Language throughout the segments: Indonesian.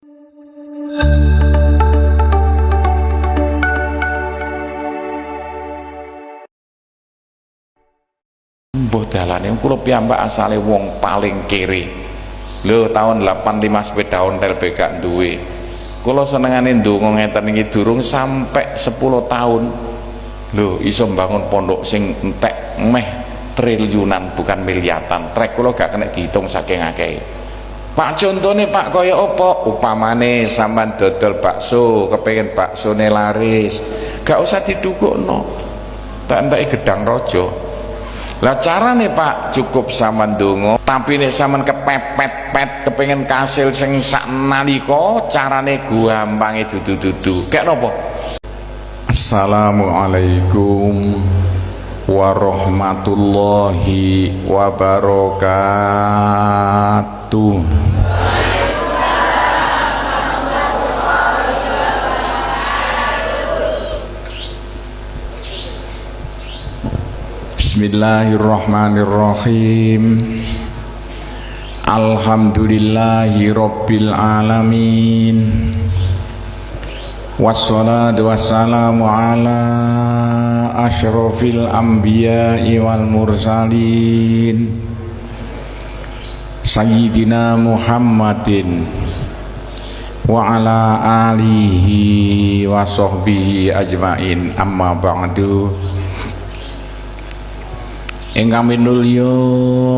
Mbah dalane kula piyambak asale wong paling kere. Lho tahun 85 sepeda ontel bekak duwe. Kula senengane ndonga ngeten iki durung sampai 10 tahun. Lho iso mbangun pondok sing entek meh triliunan bukan miliatan. Trek kula gak kena dihitung saking akeh. Pak contone Pak kaya apa? Upamane sampean dodol bakso, kepengin baksone laris, gak usah didukukno. Tak enteki gedang raja. Lah carane Pak cukup sampean ndonga, tapi nek sampean kepepet-pet kepengin kasil sing sak nalika, carane gampange dudu-dudu. Kek napa? Assalamualaikum warahmatullahi wabarakatuh. Bismillahirrahmanirrahim. Alhamdulillahi rabbil alamin. Wassalatu wassalamu ala asyrafil anbiya'i wal mursalin Sayyidina Muhammadin wa ala alihi wa sahbihi ajmain, amma ba'du. Ingkang minulya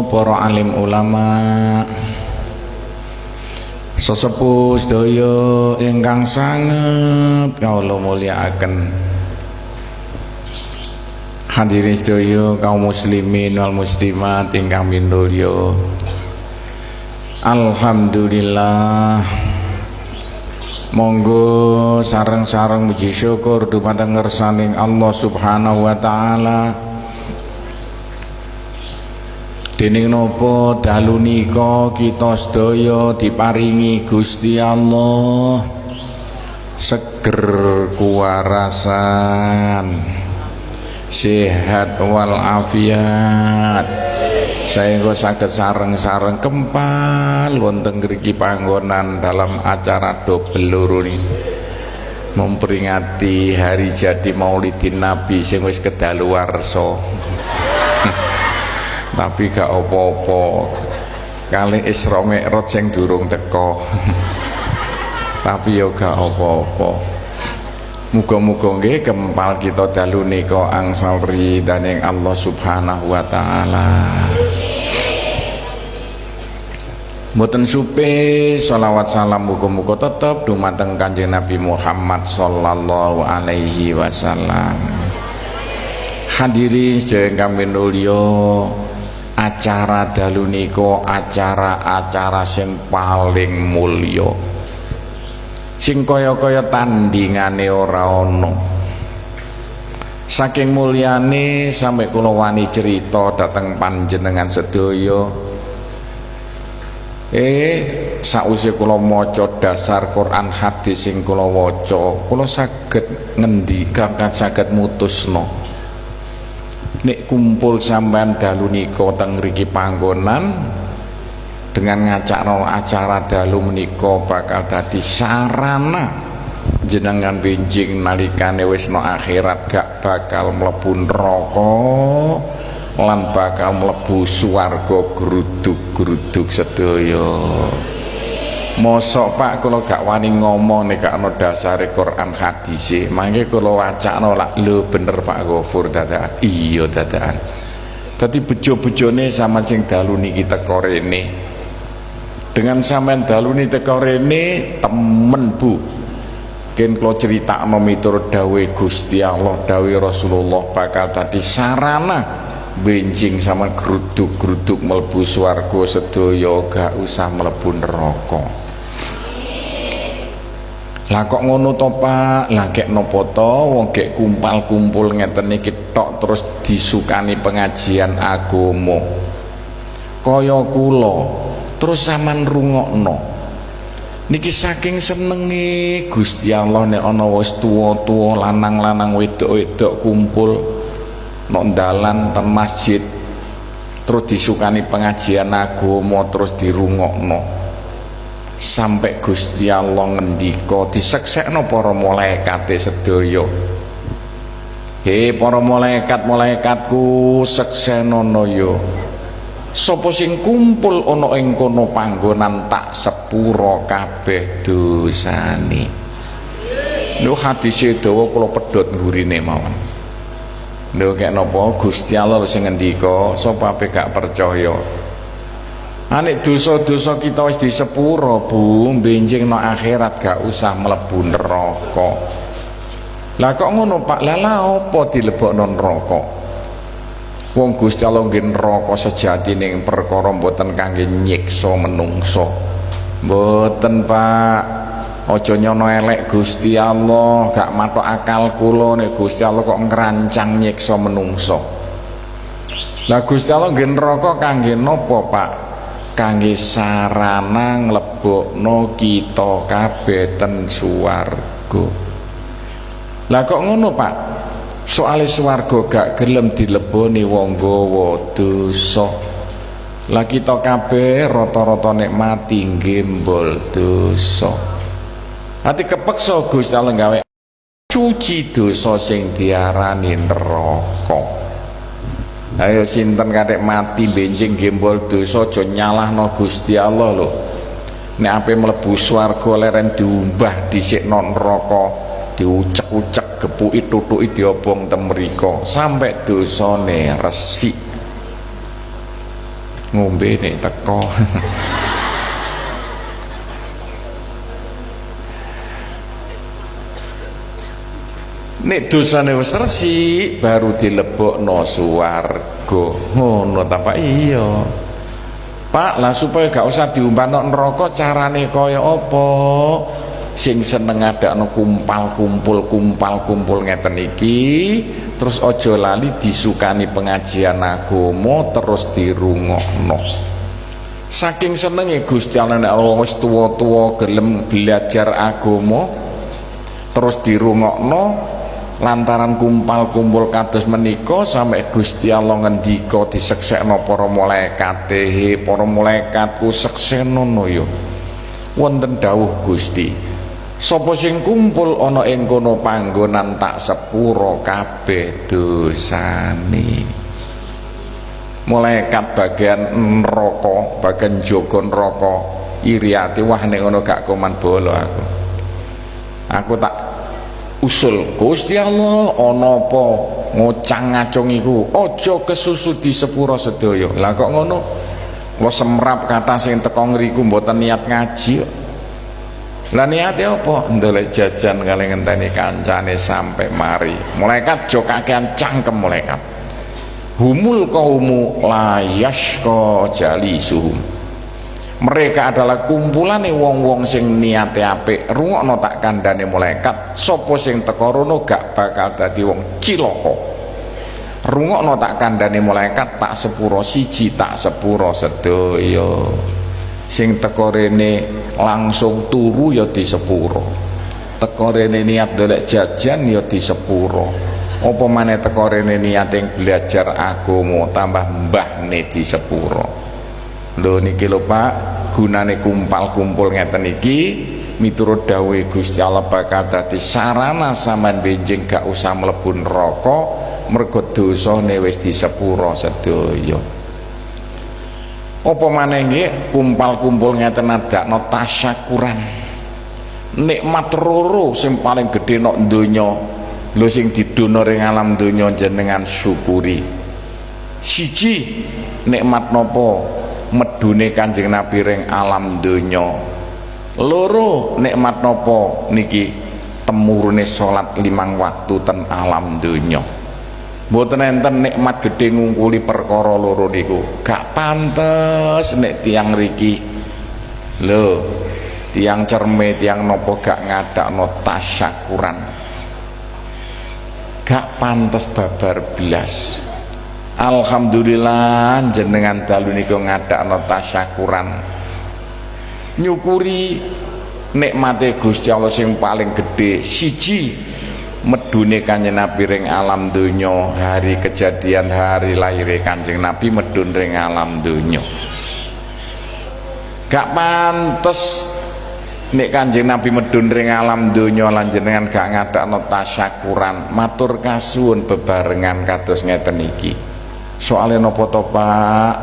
para alim ulama, sesepuh sedaya ingkang sanget kawula mulyakaken, hadirin sedaya kaum muslimin wal muslimat ingkang minulya. Alhamdulillah, monggo sareng-sareng muji syukur dumateng ngersaning Allah Subhanahu wa taala. Dening napa dalu nika kita sedaya diparingi Gusti Allah seger kuwarasan, sehat wal afiat, saengga saged sareng-sareng kempal wonten ngriki panggonan dalam acara dobel loro niki memperingati hari jadi Maulidin Nabi sing wis kedaluwarsa. Tapi gak apa-apa kali Isra Mi'raj sing durung teka. Tapi ya gak apa-apa. Muga-muga nggih kempal kita dalu nika angsal ridhaning Allah Subhanahu wa taala. Mboten supe sholawat salam muga-muga tetep dumateng Kanjeng Nabi Muhammad sallallahu alaihi wasallam. Hadirin sedaya ingkang minulya, acara dalu nika acara-acara sing paling mulya, sing kaya-kaya tandingane ora ana. Saking mulyane sampe kula wani cerita dhateng panjenengan sedaya. Sakwise kula maca dasar Quran hadis sing kula waca, kula saged ngendikan, saged mutusno nek kumpul sampean dalu nika teng mriki panggonan dengan ngacakno acara dalu menika bakal dadi sarana jenengan benjing nalikane wis no akhirat gak bakal mlebu neraka lan bakal mlebu swarga gruduk-gruduk sedaya. Mosok Pak kula gak wani ngomong nek ana dasare Quran hadis, mangke kula wacana lak lho bener Pak Ghafur dadakan. Iya dadakan. Dadi bejo-bejone sama sing dalu niki teka rene. Dengan sampean dalu niki teka rene temen Bu. Ken kula critakno miturut dawuh Gusti Allah, dawuh Rasulullah bakal dadi sarana benjing sama gruduk-gruduk mlebu swarga sedaya gak usah mlebu neraka. Lah kok ngono to Pak? Lah kek napa to wong gek kumpul-kumpul ngeten iki tok terus disukani pengajian agama. Kaya kula terus sampean rungokno. Niki saking senenge Gusti Allah nek ana wis tuwa-tuwa lanang-lanang wedok-wedok kumpul nang dalan ten masjid terus disukani pengajian agama terus dirungokno. sampai Gusti Allah ngendika diseksekno para malaikate sedaya. He para malaikat-malaikatku seksenono yo. Sapa sing kumpul ana ing kono panggonan tak sepura kabeh dosane. Lho hadise dawa kula pedhot ngurine mawon. Lho kek napa Gusti Allah sing ngendika sapa ape gak percaya. Anek dosa-dosa kita wis disepura Bu, benjing no akhirat gak usah mlebu neraka. Lah kok ngono Pak? Lah apa dilebokno neraka? Wong Gusti Allah nggih neraka sejatine perkara mboten kangge nyiksa menungso. Mboten Pak. Aja nyono elek Gusti Allah, gak matok akal kula nek Gusti Allah kok ngrancang nyiksa menungso. Lah Gusti Allah nggih neraka kangge napa Pak? Kangge sarana nglebokno kita kabeh ten swarga. Lah kok ngono Pak? Soale swarga gak gelem dileboni wong gawa dosa. Lah kita kabeh rata-rata nek mati nggembol dosa. Hati kepeksa Gusti Allah gawe cuci dosa sing diarani neraka. Ayo sinten kadek mati benjing gembol dosa aja nyalahno Gusti Allah lho. Nek ape mlebu swarga leren diumbah dhisikno neraka, diucek-ucek gepuki tutuki diobong temriko sampai dosane resik. Ngombe nek teko. Nek dosane wis resik baru dilebokno swarga. Ngono ta Pak? Iya. Pak, lah supaya gak usah diumpano neraka carane kaya apa? Sing seneng adakno kumpal-kumpul ngeten iki, terus aja lali disukani pengajian agama terus dirungokno. Saking senenge Gusti Allah nek wis tuwa-tuwa gelem belajar agama terus dirungokno lantaran kumpal-kumpul kados menika sampai Gusti Allah ngendika diseksekno para malaikate. Para malaikatku seksenono yo. Wonten dawuh Gusti, sapa sing kumpul ana ing kono panggonan tak sepura kabeh dosane. Malaikat bagian neraka, bagian jaga neraka iri ati, wah nek ngono gak koman bolo aku. Aku tak usul Gusti Allah ana apa ngocang-ngacung iku aja kesusu di sepura sedaya. Lah kok ngono? Wong semrap kata sing teko ngriku mboten niat ngaji kok. Lah niate apa? Ndelok jajan kali ngenteni kancane sampai mari. Malaikat jo kakean cangkem malaikat. Humul qaumu la yashqa jalisuhum. Mereka adalah kumpulan wong-wong sing niate apik. Rungokno tak kandhane malaikat, sapa sing teka rono gak bakal dadi wong cilaka. Rungokno tak kandhane malaikat, tak sepuro siji, tak sepuro sedaya. Sing teka rene langsung turu ya di sepuro. Teka rene niat golek jajan ya di sepuro. Apa maneh teka rene niat ing belajar agama tambah mbahne di sepuro. Lho niki lho Pak, gunane kumpal-kumpul ngeten iki miturut dawuh Gusti Allah bakal dadi sarana sampean benjing gak usah mlebu neraka mergo dosane wis disepuro sedaya. Apa maneh nggih kumpal-kumpul ngeten adakno tasyakuran. Nikmat loro sing paling gedhe nok donya lho sing didono ring alam donya jenengan syukuri. Siji nikmat napa? Medune Kanjeng Nabi ring alam donya. Loro nikmat napa niki? Temurune salat 5 waktu ten alam donya. Mboten enten nikmat gedhe ngungkuli perkara loro niku. Gak pantes nek tiyang riki. Lho, tiyang cerme tiyang napa gak ngadakno tasyakuran. Gak pantes babar blas. Alhamdulillah jenengan dalu niku ngadakno tasyakuran. Nyukuri nikmate Gusti Allah sing paling gedhe. Siji medune Kanjeng Nabi ring alam donya, hari kejadian hari lahire Kanjeng Nabi medun ring alam donya. Gak pantes nek Kanjeng Nabi medun ring alam donya lan jenengan gak ngadakno tasyakuran matur kasuwun bebarengan kados ngeten iki. Soale napa to Pak?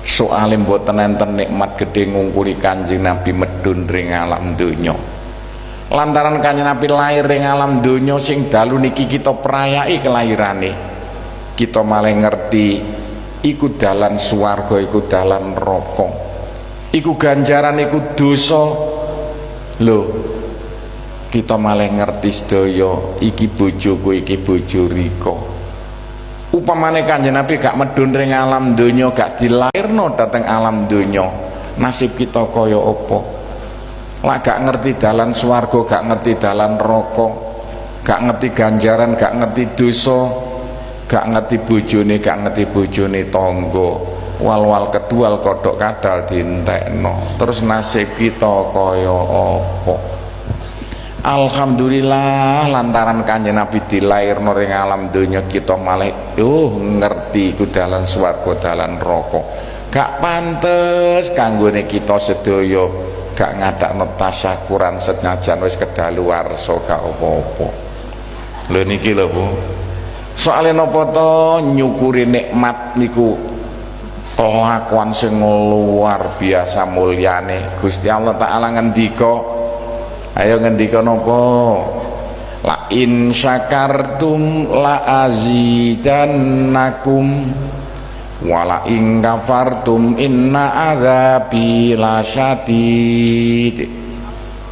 Soale mboten enten nikmat gedhe ngungkuli Kanjeng Nabi medun ring alam donya. Lantaran Kanjeng Nabi lahir ring alam donya sing dalu niki kita prayai kelahirane. Kita malah ngerti iku dalan swarga, iku dalan neraka. Iku ganjaran, iku dosa. Lho, kita malah ngerti sedaya iki bojoku, iki bojo Rika. Upamane Kanjeng Nabi gak medun ring alam donya, gak dilairno dateng alam donya, nasib kita kaya apa? Lah gak ngerti dalan swarga, gak ngerti dalan neraka, gak ngerti ganjaran, gak ngerti dosa, gak ngerti bojone, gak ngerti bojone tangga. Wal-wal kedual kodok kadal dientekno, terus nasib kita kaya apa? Alhamdulillah lantaran Kanjeng Nabi dilairno ring alam donya kita malah ngerti iku dalan swarga dalan neraka. Gak pantes kanggone kita sedaya gak ngadakno tasyakuran senajan wis kedaluwarsa gak apa-apa. Lho niki lho Bu. Soale napa to nyukuri nikmat niku kelakuan sing luar biasa mulyane. Gusti Allah Ta'ala ngendika, ayo ngendika napa? La in syakartum la azidannakum wa la in kafartum inna adzabi lasyadid.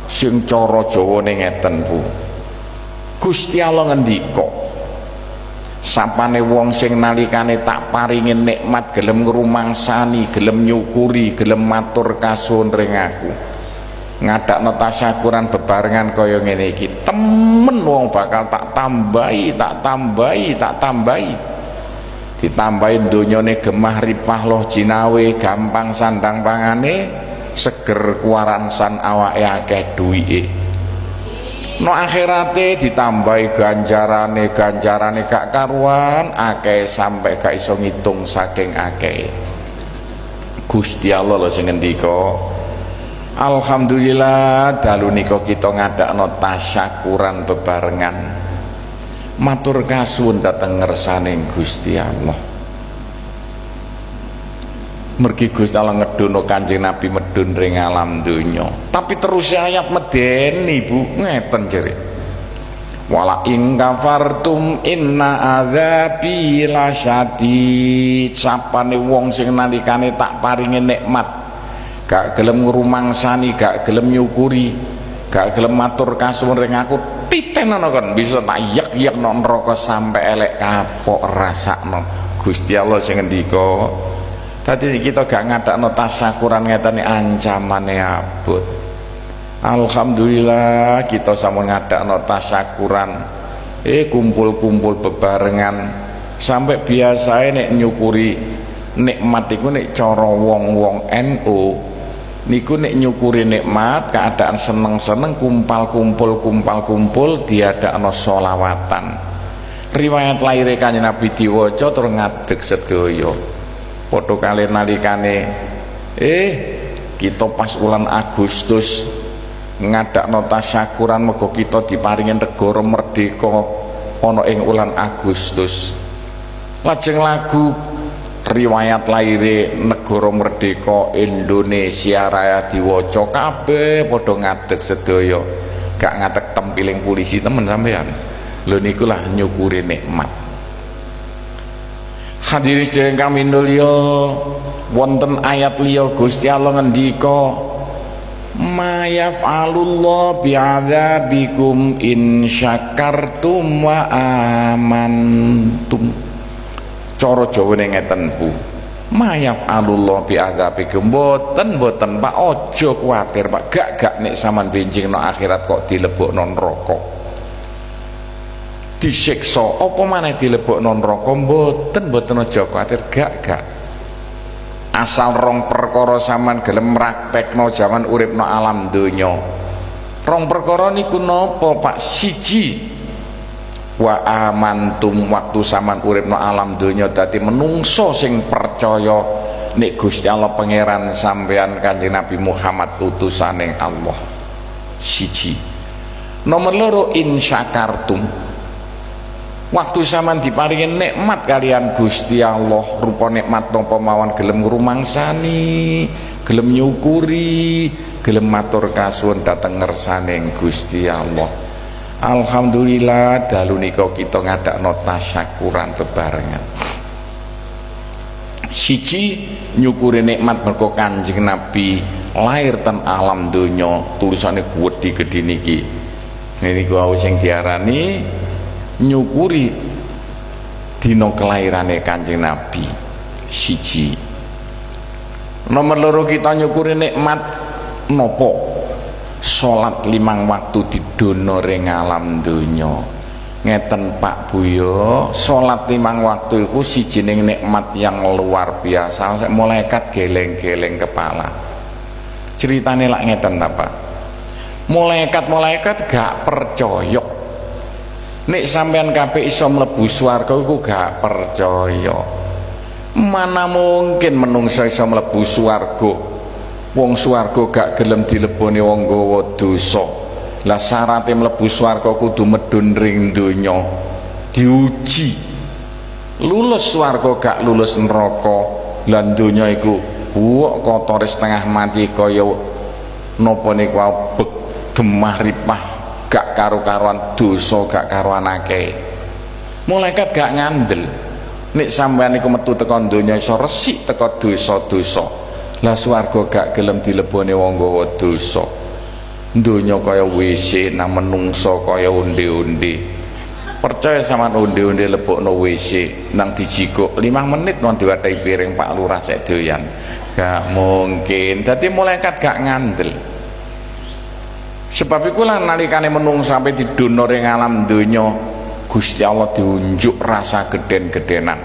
Sing cara Jawane ngeten Bu. Gusti Allah ngendika, sapane wong sing nalikane tak paringi nikmat gelem ngrumangsani, gelem nyukuri, gelem matur kasuwun ring aku, ngadakno tasyakuran bebarengan kaya ngene iki, temen wong bakal tak tambahi, tak tambahi, tak tambahi. Ditambahi donyane gemah ripah loh jinawe, gampang sandang pangane, seger kuwaransan awake akeh duwike. No akhirate ditambahi ganjarane gak karuan akeh sampai gak iso ngitung saking akeh. Gusti Allah lho sing ngendika, alhamdulillah dalu nika kita ngadakno tasyakuran bebarengan matur kasuwun dhateng ngersaning Gusti Allah. Mergi Gusti Allah ngedono Kanjeng Nabi medun ring alam donya. Tapi terus ayat medeni Bu, ngeten jere. Wala in kafartum inna adzabi lasyadid. Sapane wong sing nalikane tak paringi nikmat gak gelem ngrumangsani, gak gelem nyukuri, gak gelem matur kasuwun ring aku, titenono kon bisa tak yek-yekno neraka sampe elek kapok rasakno. Gusti Allah sing ngendika, tadi kita gak ngadakno tasyakuran ngeten ancamane abot. Alhamdulillah kita sampun ngadakno tasyakuran, kumpul-kumpul bebarengan sampai biasae nek nyukuri nikmat iku nek cara wong-wong NU niku nek nyukuri nikmat keadaan seneng-seneng kumpul-kumpul diadakno sholawatan. Riwayat lahir Kanjeng Nabi diwaca terus ngadeg sedaya. Padha kali nalikane kita pas bulan Agustus ngadakno tasyakuran mergo kita diparingi negara merdeka ana ing wulan Agustus. Lajeng lagu riwayat lahir negara merdeka Indonesia Raya diwaca kabeh padha ngadeg sedaya. Gak ngadeg tempiling polisi temen sampean. Lho niku lah nyukuri nikmat. Hadirin sedherek kami mulya, wonten ayat liya Gusti Allah ngendika, "Ma yaf'alullahu bi'adzabikum in syakartum wa amantum." Cara Jawane ngeten Bu. Ma yaf'alullahu bi'adzabikum, boten Pak, aja kuwatir Pak, gak nek sampean benjingno akhirat kok dilebokno neraka. Disiksa apa maneh dilebokno neraka, mboten aja kuwatir, gak asal rong perkara sampean gelem praktekno jaman uripno alam donya. Rong perkara niku napa Pak? Siji, wa amantum, waktu sampean uripno alam donya dadi menungso sing percaya nek Gusti Allah pangeran sampean Kanjeng Nabi Muhammad utusaning Allah. siji. Nomor loro in syakartum, waktu sampean diparingi nikmat kalian Gusti Allah, rupa nikmat napa mawon gelem ngrumangsani, gelem nyukuri, gelem matur kasuwun dhateng ngersaning Gusti Allah. Alhamdulillah dalu nika kita ngadakno tasyakuran bebarengan. Siji nyukuri nikmat mergo Kanjeng Nabi lahir ten alam donya, tulisane gedhi gedhe niki. Niku wau sing diarani nyukuri dina kelahirane Kanjeng Nabi. Siji. Nomor loro kita nyukuri nikmat napa? Salat 5 waktu didono ring alam donya. Ngeten Pak Buya, salat 5 waktu iku sijining nikmat yang luar biasa. Malaikat geleng-geleng kepala. Ceritane lak ngeten ta Pak. Malaikat gak percaya nek sampean kabeh iso mlebu swarga iku gak percaya. Mana mungkin menungsa iso mlebu swarga? Wong swarga gak gelem dileboni wong gawa dosa. Lah syaratnya mlebu swarga kudu medun ring donya, diuji. Lulus swarga gak lulus neraka. Lan donya iku buwok kotor setengah mati kaya napa niku gemah ripah, gak karu-karuan dosa, gak karuan akeh. Malaikat gak ngandel nek sampean niku metu teka donya iso resik teka dosa-dosa. Lah swarga gak gelem dileboni wong gawa dosa. Donya kaya WC, nang menungso kaya onde-onde. Percaya sampean onde-onde lebokno WC nang dijikuk 5 menit non diwadahi piring Pak Lurah sek doyan. Gak mungkin. Dadi malaikat gak ngandel. Sebab ikulah nalikane menung sampai di dono ring alam donya, Gusti Allah diunjuk rasa geden-gedenan.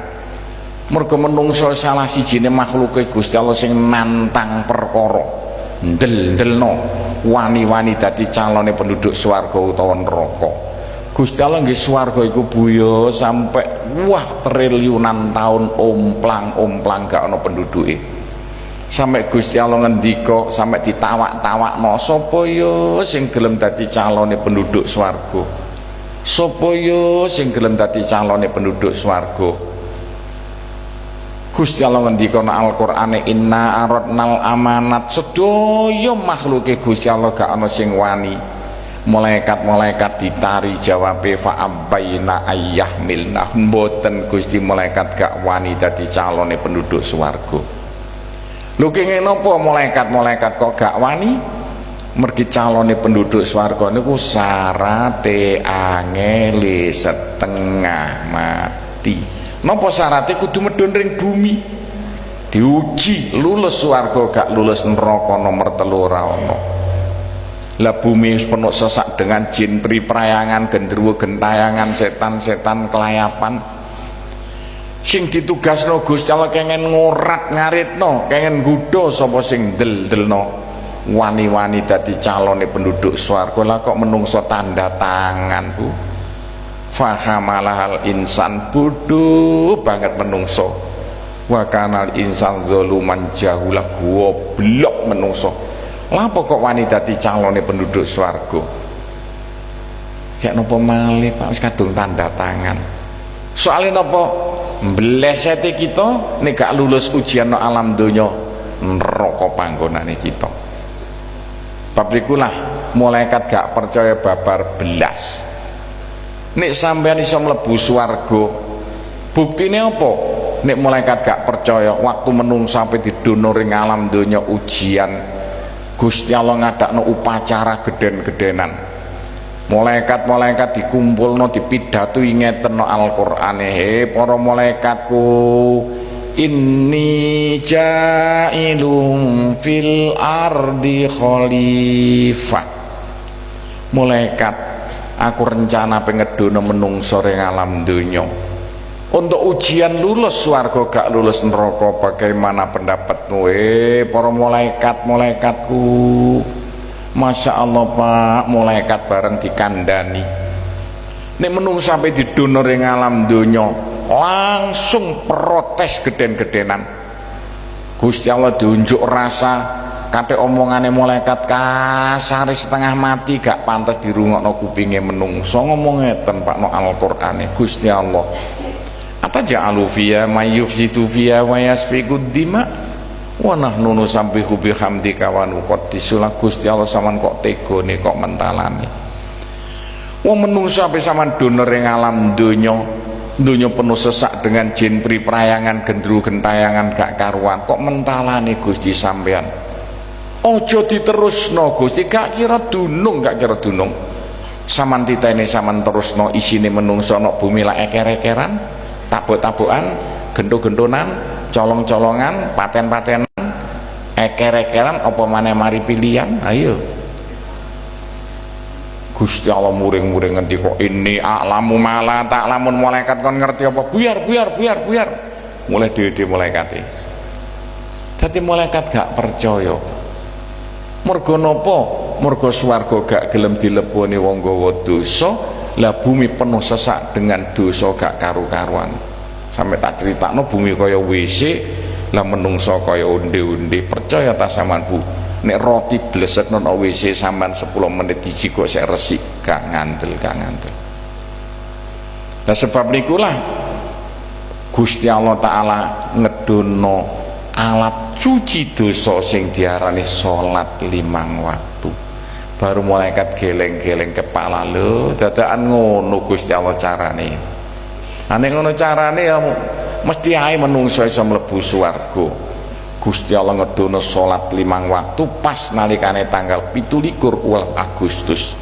Mergo menungso salah sijine makhluke Gusti Allah sing nantang perkara, ndel-ndelno wani-wani dadi calone penduduk swarga utawa neraka. Gusti Allah nggih swarga iku buya sampai triliunan tahun omplang-omplang gak ana penduduke. Sampai Gusti Allah ngendika, sampai ditawak-tawakno, sapa ya sing gelem dadi calone penduduk swarga? Sapa ya sing gelem dadi calone penduduk swarga? Gusti Allah ngendika nang Al-Qur'ane, inna aradnal amanat, sedaya makhluke Gusti Allah gak ana sing wani. Malaikat-malaikat ditari jawabe fa abbaina ayyahmilna, mboten Gusti, malaikat gak wani dadi calone penduduk swarga. Lho kenging napa malaikat-malaikat kok gak wani? Mergi calone penduduk swarga niku syarate angele setengah mati. Napa syarate kudu medhun ring bumi? Diuji, lulus swarga gak lulus neraka nomor 3 ora ana. Lah bumi wis penuh sesak dengan jin priprayangan, gendruwo gentayangan, setan-setan kelayapan. Sing ditugasno Gusti Allah kengen ngorat ngaritno, kengen nggodha sapa sing del-delno wani-wani dadi calone penduduk swarga. Lah kok menungso tanda tangan, Bu. Fahamalahal insan, bodoh banget menungso. Wa kanal insan zaluman jahula, goblok menungso. Lah apa kok wani dadi calone penduduk swarga? Gak napa malih Pak, wis kadung tanda tangan. Soalnya napa? Mblesete kita nek gak lulus ujian no alam donya, neraka panggonane kita. Bab ikulah malaikat gak percaya babar belas. Nek sampean iso mlebu swarga, buktine apa? Nek malaikat gak percaya, waktu menung sampai di dono ring alam donya ujian, Gusti Allah ngadakno upacara geden-gedenan. Malaikat-malaikat dikumpulno dipidatui ngeten no Al-Qur'ane, he para malaikatku, inni ja'ilum fil ardi khalifah. Malaikat, aku rencana pengedono menungso ring alam donya. Untuk ujian lulus swarga gak lulus neraka, bagaimana pendapatmu para malaikat-malaikatku? Masya Allah Pak, malaikat bareng dikandani. Nek menung sampai di dono ring alam donya, langsung protes geden-gedenan. Gusti Allah diunjuk rasa kate omongane malaikat kasar setengah mati gak pantas dirungokno kupinge menungso ngomong ngeten Pak no Al-Qur'ane Gusti Allah ataja'alu fiya may yufsidu fiya wa yasfikud dima wa nahnu nusabbihu bihamdika wa nuqaddisu lak. Gusti Allah sampean kok tegone kok mentalane wong menungso ape sampean doner ing alam donya penuh sesak dengan jin priprayangan gendru gentayangan gak karuan kok mentalane Gusti sampean ojo diterusno Gusti gak kira dunung saman titene saman terusno isine menungso nok bumi lak eker-ekeran tabuk-tabukan gento-gentonan colong-colongan paten-patenan eker-ekeran apa maneh mari pilihan ayo Gusti Allah muring-muring ngerti kok ini a'lamu mala ta'lamun malaikat kon ngerti apa buyar mulai dhewe malaikate dadi malaikat gak percaya mergo napa mergo swarga gak gelem dileboni wong gawa dosa lah bumi penuh sesak dengan dosa gak karu-karuan sampai tak critakno bumi kaya WC lah menungso kaya onde-onde percaya ta sampean Bu nek roti blesek nang WC sampean 10 menit diji kok sik resik gak ngandel lah sebab nikulah Gusti Allah Ta'ala ngedono alat cuci dosa sing diarani salat 5 waktu baru malaikat geleng-geleng kepala lho dadakan ngono Gusti Allah carane nek ngono carane ya mesti ae menungso iso mlebu swarga Gusti Allah ngedono salat 5 waktu pas nalikane tanggal 17 Agustus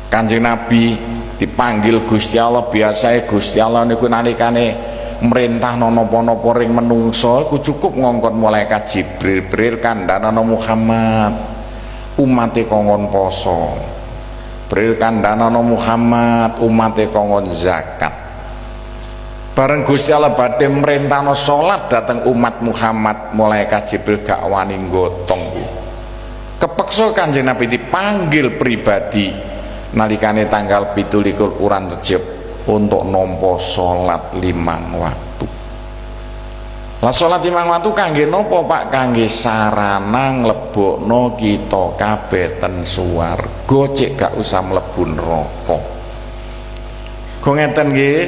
Kanjeng Nabi dipanggil Gusti Allah biasanya Gusti Allah niku nalikane merintah napa-napa ring menungso iku cukup ngongkon malaikat Jibril kandhana Muhammad umate kongkon poso Jibril kandhana Muhammad umate kongkon zakat bareng Gusti Allah badhe merintahno salat dateng umat Muhammad malaikat Jibril gak wani gotong kepeksa Kanjeng Nabi dipanggil pribadi nalikane tanggal 17 Quran Rejab untuk nampa salat 5 waktu lah salat 5 waktu kangge napa Pak kangge sarana nglebokno kita kabeh ten swarga cek gak usah mlebu neraka kok ngeten nggih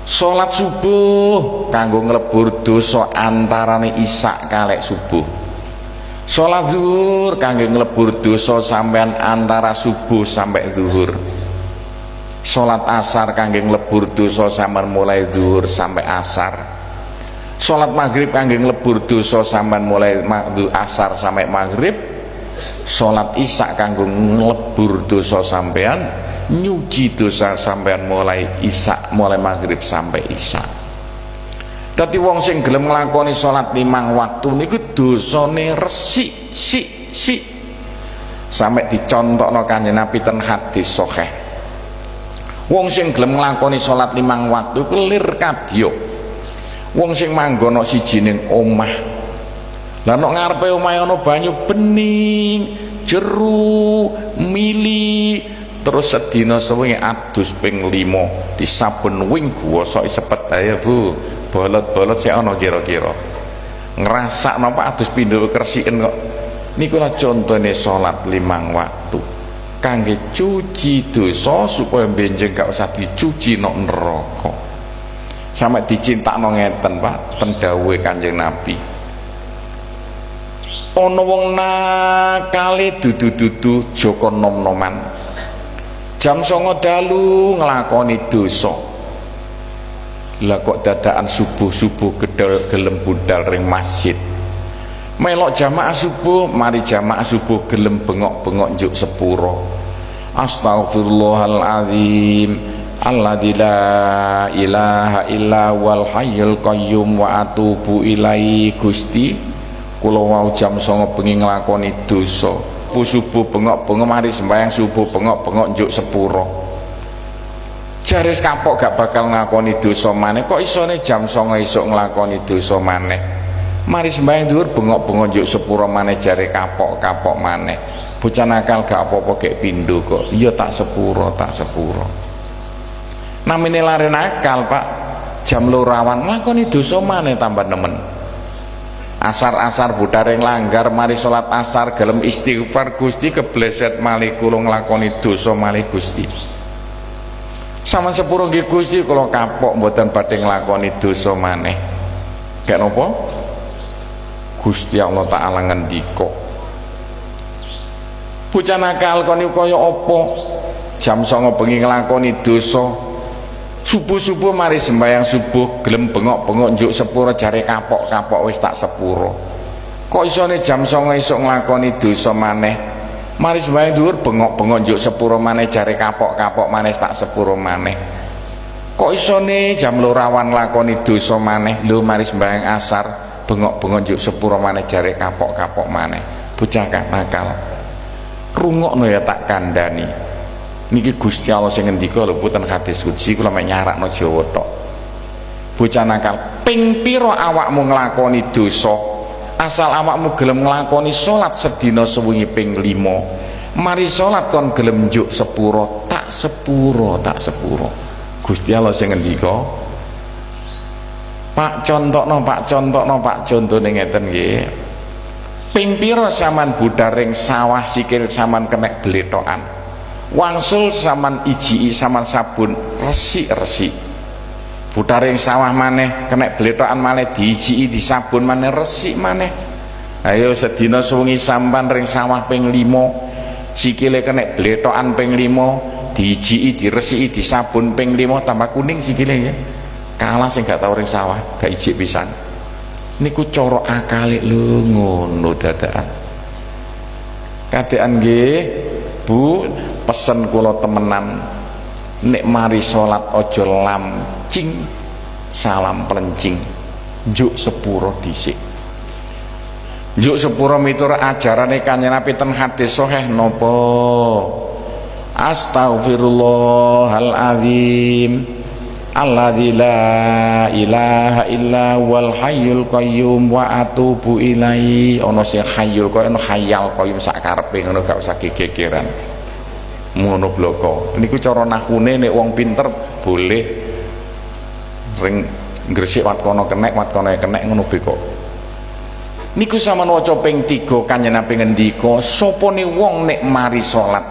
salat subuh kanggo nglebur dosa antarane isak kalek subuh salat zuhur kanggo nglebur dosa sampean antara subuh sampai zuhur salat asar kanggo nglebur dosa sampean mulai zuhur sampai asar salat maghrib kanggo nglebur dosa sampean mulai asar sampai maghrib salat isak kanggo nglebur dosa sampean nyuci dosa sampean mulai isak mulai maghrib sampai isak dadi wong sing gelem nglakoni salat 5 waktu niku dosane resik sik sampai dicontokno Kanjeng Nabi ten hadis sahih wong sing gelem nglakoni salat 5 waktu iku lir kadya wong sing manggon sijining omah lah nek ngarepe omahe ana banyu bening jeru mili terus sedina sewengi adus ping 5 disabun wing guwasa sepet ae Bu bolot-bolot sik ana kira-kira ngrasakno Pak adus pindho kersiken kok niku lah contone salat 5 waktu kangge cuci dosa supaya benjing gak usah dicuci nok neraka sampe dicintakno ngeten Pak ten dawuhe Kanjeng Nabi ana wong nakale dudu-dudu joko nom-noman jam 09.00 dalu nglakoni dosa lah kok dadakan subuh-subuh gedal gelem budal ring masjid melok jamaah subuh mari jamaah subuh gelem bengok-bengok njuk sepuro astagfirullahaladzim alladzi la ilaha illa wal hayyul qayyum wa atubu ilaihi Gusti kula wau jam 09.00 bengi nglakoni dosa subuh bengok-bengok mari sembahyang subuh bengok-bengok njuk sepuro jaris kapok gak bakal nglakoni dosa maneh kok isone jam 09.00 esuk nglakoni dosa maneh mari sembahyang dhuwur bengok-bengok njuk sepuro maneh jare kapok-kapok maneh bocah nakal gak apa-apa kek pindho kok iya tak sepuro namine lare nakal Pak jam 2 awan nglakoni dosa maneh tambah nemen asar-asar budare langgar mari salat asar gelem istighfar Gusti kebleset malih kula nglakoni dosa malih Gusti. Sama sepuro nggih Gusti kula kapok mboten badhe nglakoni dosa maneh. Gak napa? Gusti Allah taala ngendika. Bocah nakal kene kaya apa? Jam 09.00 bengi nglakoni dosa. Subuh-subuh mari sembahyang subuh gelem bengok-bengok njuk sepuro jare kapok-kapok wis tak sepuro. Kok isone jam 09.00 esuk nglakoni dosa maneh? Mari sembahyang dhuwur bengok-bengok njuk sepuro maneh jare kapok-kapok maneh tak sepuro maneh. Kok isone jam 2 awan nglakoni dosa maneh? Lho mari sembahyang asar bengok-bengok njuk sepuro maneh jare kapok-kapok maneh. Bocah nakal. Rungokno ya tak kandhani. Niki Gusti Allah sing ngendika lho puten hadis qudsi kula mek nyarakno Jawa tok. Bocah nakal, ping pira awakmu nglakoni dosa? Asal awakmu gelem nglakoni salat sedina sewengi ping 5. Mari salat kon gelem njuk sepuro, tak sepuro, tak sepuro. Gusti Allah sing ngendika, Pak contokno, Pak contokno, Pak contone ngeten nggih. Ping pira sampean budharing sawah sikil sampean kenek gletokan. Wangsul saman iji saman sabun resik-resik budharing sawah maneh kenek bletokan maneh diiji di sabun maneh resik maneh. Ayo sedina suwengi sampan ring sawah ping 5 sikile kenek bletokan ping 5 diiji diresiki di sabun ping 5 tambah kuning sikile ya. Kalah sing gak tau ring sawah gak ijik pisan. Niku cara akale lho ngono dadakan. Kadekan nggih Bu, pesen kula temenan nek mari salat aja lamcing salam plencing njuk sepuro dhisik njuk sepuro miturut ajarane Kanjeng Nabi ten hadis sahih napa astaghfirullahalazim alladzi la ilaha illa wal hayyul qayyum wa atubu ilaihi. Ana sing hayyul qayyum hayal qayyum sak karepe ngono gak usah gegeran ngono bloko. Niku cara nahune nek wong pinter boleh ring gresik wat kono kenek ngono beko. Niku sampeyan waca ping 3 Kanjeng Nabi ngendika sapane wong nek mari salat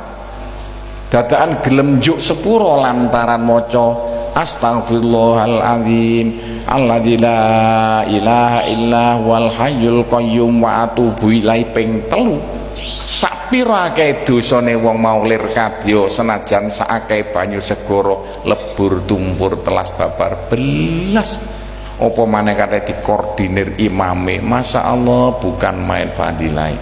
dadakan gelem njuk sepuro lantaran maca astaghfirullahaladzim alladzi la ilaha illa wal hayyul qayyum wa atubu ilaihi ping 3 sapira akeh dosane wong mau lir kadya senajan sakake banyu segara lebur tumpur telas babar belas apa maneh kate dikoordinir imame masyaallah bukan main fadilah.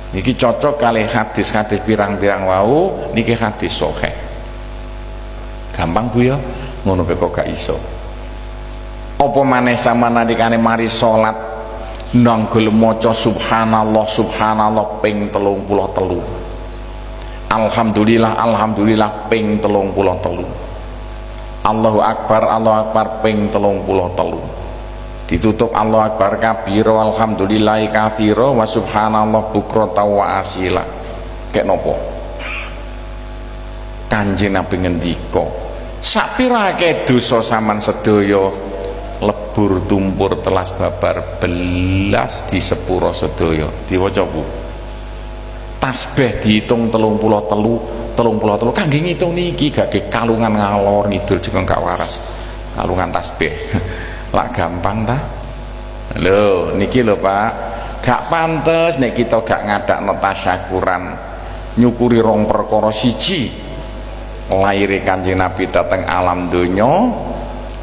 Niki cocok kali hadis-hadis pirang-pirang wau niki hadis sahih. Gampang Bu ya, ngono kok gak iso. Apa maneh sampean nalikane mari salat nang gelem maca subhanallah subhanallah ping 33. Alhamdulillah alhamdulillah ping 33. Allahu akbar ping 33. Ditutup Allahu akbar kabira alhamdulillahi katsira wa subhanallah bukrata wa asila. Kek napa? Kanjeng Nabi ngendika sapira akeh dosa sampean sedaya lebur tumpur telas babar belas di sepuro sedaya. Diwaca Bu. Tasbih dihitung 33 kangge ngitung niki gak kalungan ngalor ngidul juga gak waras. Kalungan tasbih. Lak gampang ta? Lho niki lho Pak, gak pantes nek kita gak ngadakno tasyakuran nyukuri rong perkara siji laire Kanjeng Nabi dateng alam donya,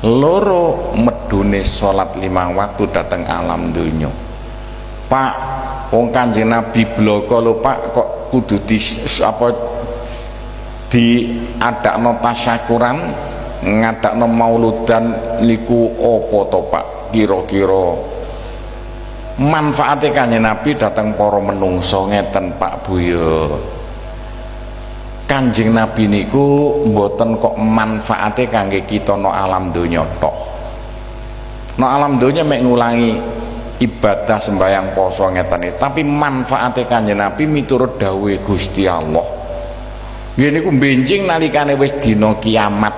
loro medune salat 5 waktu dateng alam donya. Pak, wong Kanjeng Nabi bloko lho Pak kok kudu diadakno tasyakuran ngadakno mauludan niku apa to Pak? Kira-kira manfaate Kanjeng Nabi dateng para menungso ngeten Pak Buya. Kanjeng Nabi niku mboten kok manfaate kangge kita no alam donya tok. No alam donya mek ngulangi ibadah sembahyang poso ngeten iki, tapi manfaate Kanjeng Nabi miturut dawuhe Gusti Allah. Nggih niku benjing nalikane wis dina kiamat.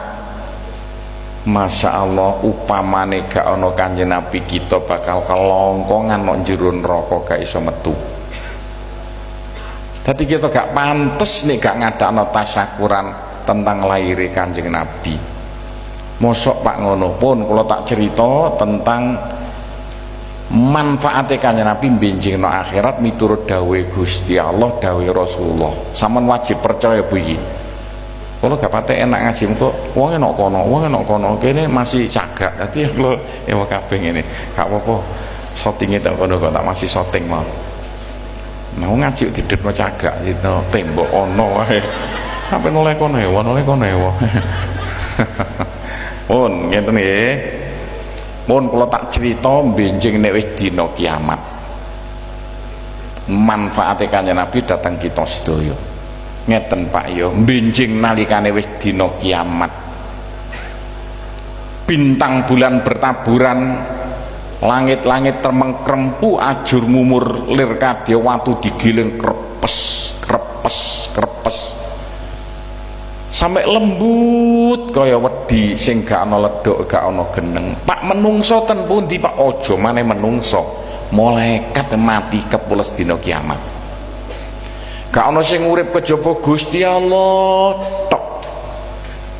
Masya Allah, upamane gak ana Kanjeng Nabi kita bakal kelongkongan nok jero neraka gak iso metu. Dadi kita gak pantes nek gak ngadakno tasyakuran tentang lahire Kanjeng Nabi. Mosok Pak ngono pun kula tak cerita tentang manfaate Kanjeng Nabi benjingno akhirat miturut dawuh Gusti Allah, dawuh Rasulullah. Sampeyan wajib percaya Bu iki. Kalau gak pate enak ngaji kok wong enak kono kene masih cagak. Dadi kula ewa kabeh ngene. Gak apa-apa. Shootinge tak kono kok tak masih shooting mau. Mau ngaji didetno cagak itu tembok ono wae. Sampe noleh kono ewa. Pun ngeten nggih. Pun kula tak cerita benjing nek wis dina kiamat. Manfaate Kanjeng Nabi datang kita sedaya. Ngeten Pak yo, benjing nalikane wis dina kiamat, bintang bulan bertaburan, langit-langit tremeng-krempu, ajur mumur lir kadya watu digiling krepes sampai lembut kaya wedi sing gak ana ledok gak ana geneng. Pak menungso ten pundi Pak? Aja maneh menungso, malaikat mati kepules dina kiamat. Gak ono sing urip kejaba Gusti Allah tok.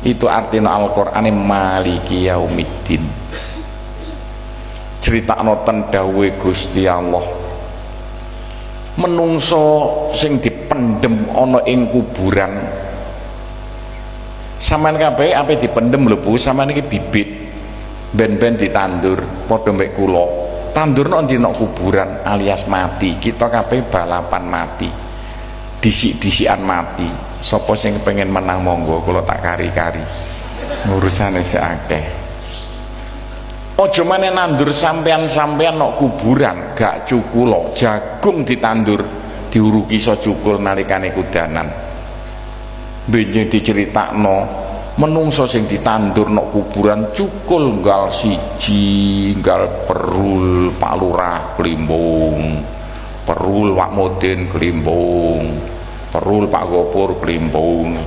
Itu artinya Al-Qur'ane Maliki Yaumiddin. Critakno ten dawuhe Gusti Allah. Menungso sing dipendem ana ing kuburan. Sampeyan kabeh ape dipendem lho Bu, sampeyan iki bibit. Ben-ben ditandur padha mek kula. Tandurno ndina kuburan alias mati. Kita kabeh balapan mati. Disik-disikan mati. Sapa sing pengen menang monggo kula tak kari-kari. Urusane sik akeh. Aja meneh nandur sampean-sampean nok kuburan, gak cukul. Jagung ditandur diuruki iso cukul nalikane kudanan. Benjing diceritakno menungso sing ditandur nok kuburan cukul nggal siji, nggal perul Pak Lurah klimbung. Perul Pak Mudin klimbung, perul Pak Gopur klimbung.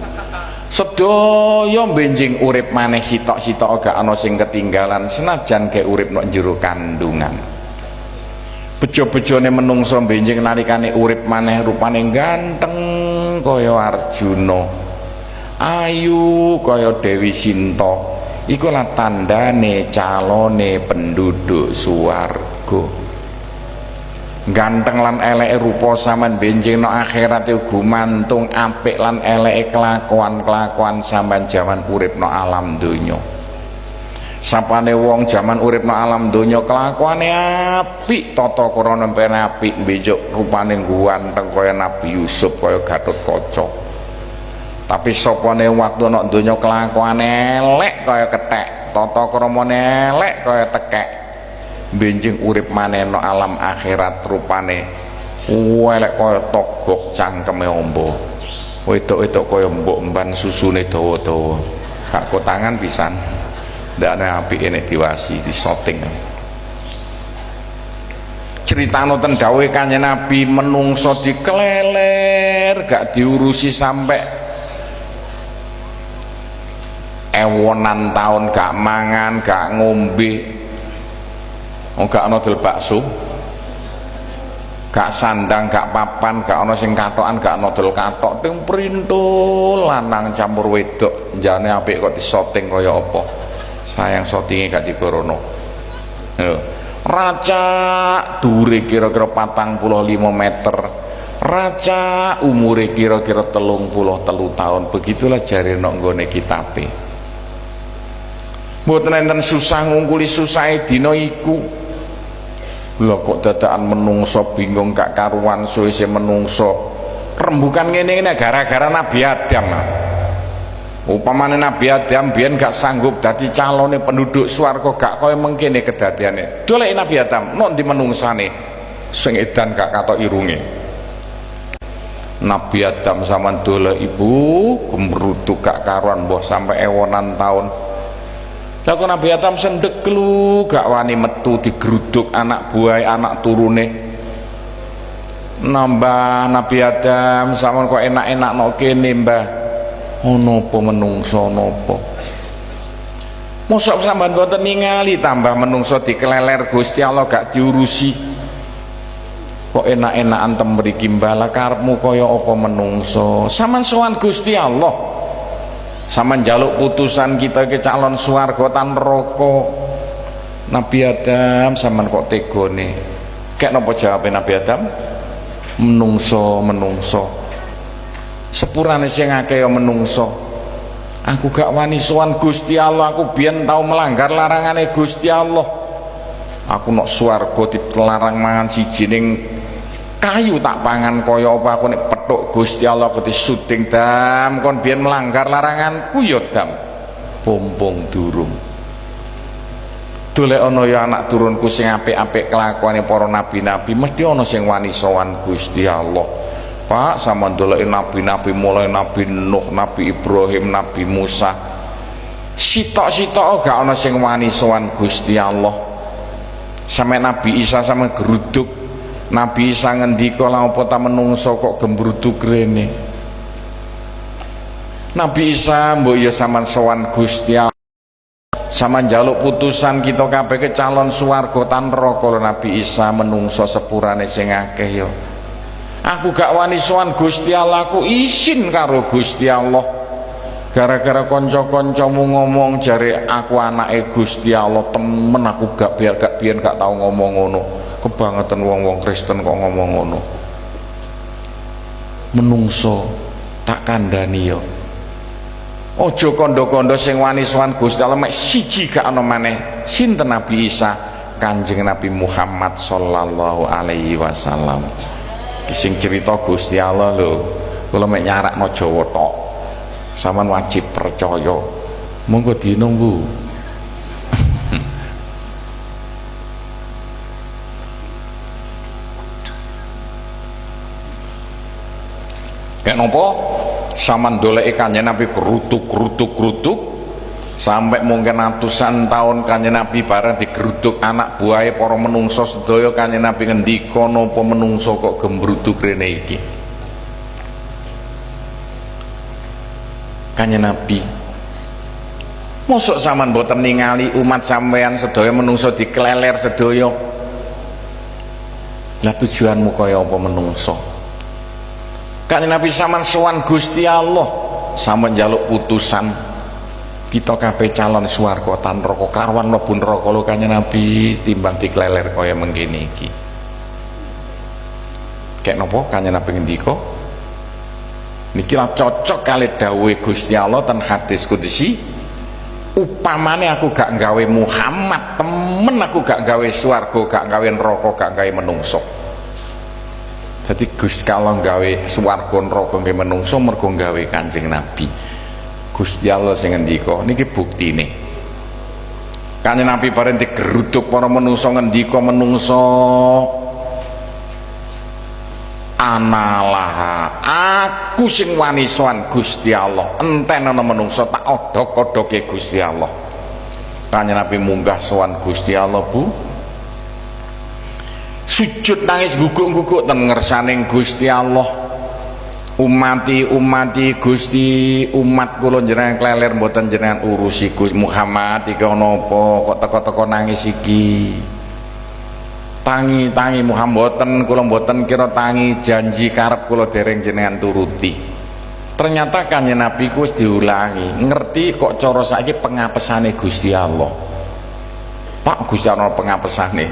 Sedaya benjing urip maneh sitok-sitok gak ana sing ketinggalan senajan ke urip nok jero kandungan. Bejo-bejone menungso benjing nalikane urip maneh rupane ganteng kaya Arjuna, ayu kaya Dewi Sinta. Iku lah tandane calone penduduk swarga. Ganteng lan eleke rupa sampean benjing no akhirat gumantung apik lan eleke kelakuan sampean jaman urip no alam donya. Sapane wong jaman urip no alam donya kelakuane apik, tata krana apik, benjok rupane ganteng kaya Nabi Yusuf, kaya Gatotkaca. Tapi sapane waktu no donya kelakuane elek kaya kethek, tata kramane elek kaya tekek. Benjing urip maneh no alam akhirat rupane elek kaya togok cangkeme amba. Wedok-wedok kaya mbok mban susune dawa-dawa. Gak kotangan pisan. Ndakne apike nek diwasi di shooting. Critane ten dawuhe Kanjeng Nabi menungso dikeleler gak diurusi sampai ewonan tahun gak mangan, gak ngombe. Gak ana dol bakso, gak sandang, gak papan, gak ana sing katokan, gak ana dol katok. Ting printul lanang campur wedok, jane apik kok disoting kaya apa. Sayang shootinge gak digorono. Raca dhuwure kira-kira 45 meter. Raca umure kira-kira 33 tahun. Begitulah jare nok nggone kitabe. Mboten enten susah ngungkuli susahe dina iku. Lho kok dadakan menungso bingung gak karuan suwise menungso rembukan ngene-ngene gara-gara Nabi Adam. Upamane Nabi Adam biyen gak sanggup dadi calone penduduk swarga gak kaya mengkene kedadiane. Dolek Nabi Adam nok ndi menungsane sing edan gak katok irunge. Nabi Adam sampean dolek ibu gemrutuk gak karuan mbah sampai ewonan tahun. Lah kok Nabi Adam sendek lu gak wani metu digeruduk anak buah anak turune. Nambah Nabi Adam sampean kok enak-enak nok kene mbah. Ono apa menungso napa? Mosok sampean boten ningali tambah menungso dikeleler Gusti Allah gak diurusi. Kok enak-enakan tem mriki mbala karepmu kaya apa menungso. Sampeyan sowan Gusti Allah. Sampeyan njaluk putusan kita ke calon swarga tan neraka. Nabi Adam sampeyan kok tegone. Kek napa jawabe Nabi Adam? Menungso. Sepurane sing akeh ya menungso. Aku gak wani sowan Gusti Allah, aku biyen tau melanggar larangane Gusti Allah. Aku nok swarga dilarang mangan sijining kayu tak pangan kaya apa aku nek petuk Gusti Allah aku disuting dam kon biyen melanggar laranganku ya dam. Pompong durung. Dolek ana ya anak turunku sing apik-apik kelakuane para nabi-nabi, mesti ana sing wani sowan Gusti Allah. Pak, sama ndelok nabi-nabi mulai Nabi Nuh, Nabi Ibrahim, Nabi Musa. Sitok-sitok gak ana sing wani sowan Gusti Allah. Sampe Nabi Isa sama geruduk. Nabi Isa ngendika lha apa ta menungso kok gembruduk rene. Nabi Isa mbok ya sampean sowan Gusti Allah. Sama njaluk putusan kita kabeh ke calon swarga tan neraka Nabi Isa menungso sepurane sing akeh ya. Aku gak wani sowan Gusti Allah, aku izin karo Gusti Allah. Gara-gara kanca-kancamu ngomong jare aku anake Gusti Allah, temen aku gak biyen gak tau ngomong ngono. Kebangetan wong-wong Kristen kok ngomong ngono. Menungso tak kandhani ya. Aja kandha-kandha sing wani sowan Gusti Allah mek siji gak ana maneh. Sinten Nabi Isa? Kanjeng Nabi Muhammad sallallahu alaihi wasallam. Sing cerita Gusti Allah lho, kula mek nyarakno Jawa tok. Sampeyan wajib percaya. Monggo dinunggu. Kayak nopo? Sampeyan doleki Kanjeng Nabi gerutuk sampai mungkin ratusan tahun Kanjeng Nabi bareng digeruduk anak buahe para menungso sedaya. Kanjeng Nabi ngendika napa menungso kok gembruduk rene iki. Kanjeng Nabi, mosok sampean mboten ningali umat sampean sedaya menungso dikeleler sedaya. Lah tujuanmu kaya apa menungso? Kanjeng Nabi sampean sowan Gusti Allah, sampean njaluk putusan kita kabeh calon swarga tan neraka karwan mlebu neraka lho Kanjeng Nabi timbang dikleler kaya mengkene iki. Kek napa Kanjeng Nabi ngendika? Niki lah cocok kali dawuhe Gusti Allah ten hadis qudsi. Upamane aku gak gawe Muhammad, temen aku gak gawe swarga, gak gawe neraka, gak gawe menungso. Dadi Gusti Allah gawe swarga neraka gawe menungso mergo gawe Kanjeng Nabi. Gusti Allah sing ngendika niki buktine. Kanjeng Nabi bareng digeruduk para menungso ngendika menungso analah aku sing wani sowan Gusti Allah. Enten ana menungso tak odhok-odhoke Gusti Allah. Kanjeng Nabi munggah sowan Gusti Allah, Bu. Sujud nangis guguk-guguk ten ngersaning Gusti Allah. Umati Gusti, umat kula jenengan kleler mboten jenengan urusi Gusti Muhammad iki ana apa kok teko-teko nangis iki. Tangi Muhammad kula mboten kira tangi janji karep kula dereng jenengan turuti. Ternyata Kanjeng Nabi ku wis diulangi, ngerti kok cara saiki pengapesane Gusti Allah. Pak Gusti Allah pengapesane.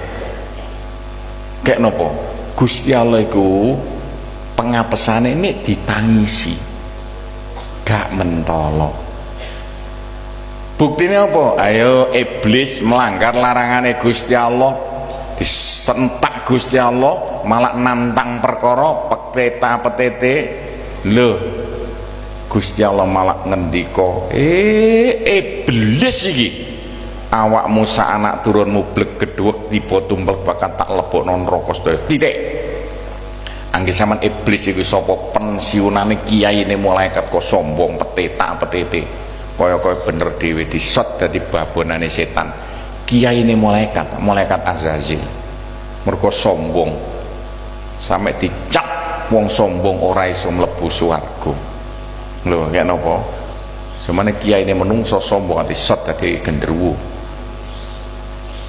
Kek napa? Gusti Allah iku pengapesane ini ditangisi gak mentolo. Buktinya apa? Ayo iblis melanggar larangane Gusti Allah disentak Gusti Allah malah nantang perkara petete lho Gusti Allah malah ngendika iblis iki awakmu sak anak turunmu blegedhek tiba tumpel bakat tak lebokno neraka sedaya titik. Anggih sampean iblis iku sapa pensiunane kiyaine malaikat kok sombong petete kaya bener dhewe disot dadi babonane setan. Kiyaine malaikat Azazil mergo sombong sampe dicap wong sombong ora iso mlebu swarga. Lho kaya napa? semana kiai ini menungso sombong ati set dadi genderuwo.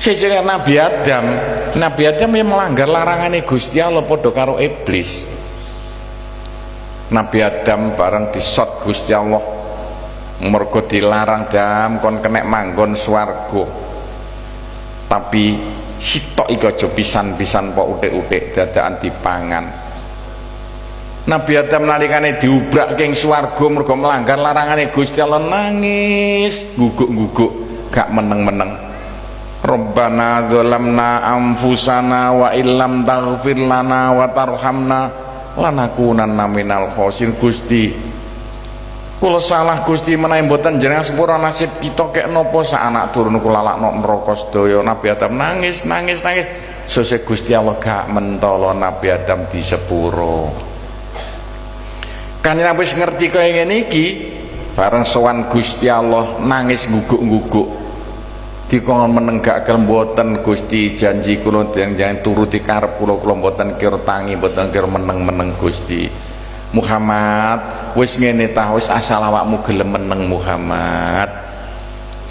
Sejak Nabi Adam yang melanggar larangannya Gusti Allah padha karo iblis. Nabi Adam bareng disot Gusti Allah mergo dilarang dam kon kenek manggon swarga. Tapi sitok iki aja pisan-pisan kok utik-utik dadakan dipangan. Nabi Adam nalikane diubrake ing swarga mergo melanggar larangane Gusti Allah nangis guguk-guguk gak meneng-meneng. Rabbana dzalamna anfusana wa illam taghfir lana wa tarhamna lanakunanna minal khosirin. Gusti kula salah Gusti menawi mboten jenengan sepura nasib kita kek napa sak anak turun kula lakno neraka sedaya. Nabi Adam nangis sesuk Gusti Allah gak mentolo Nabi Adam di sepuro. Kanjeng Nabi wis ngerti kaya ngene iki bareng sowan Gusti Allah nangis guguk-guguk dikon menenggak mboten Gusti janji kula jangan turuti karep kula mboten kira tangi mboten kira meneng-meneng Gusti. Muhammad wis ngene ta wis asal awakmu gelem meneng Muhammad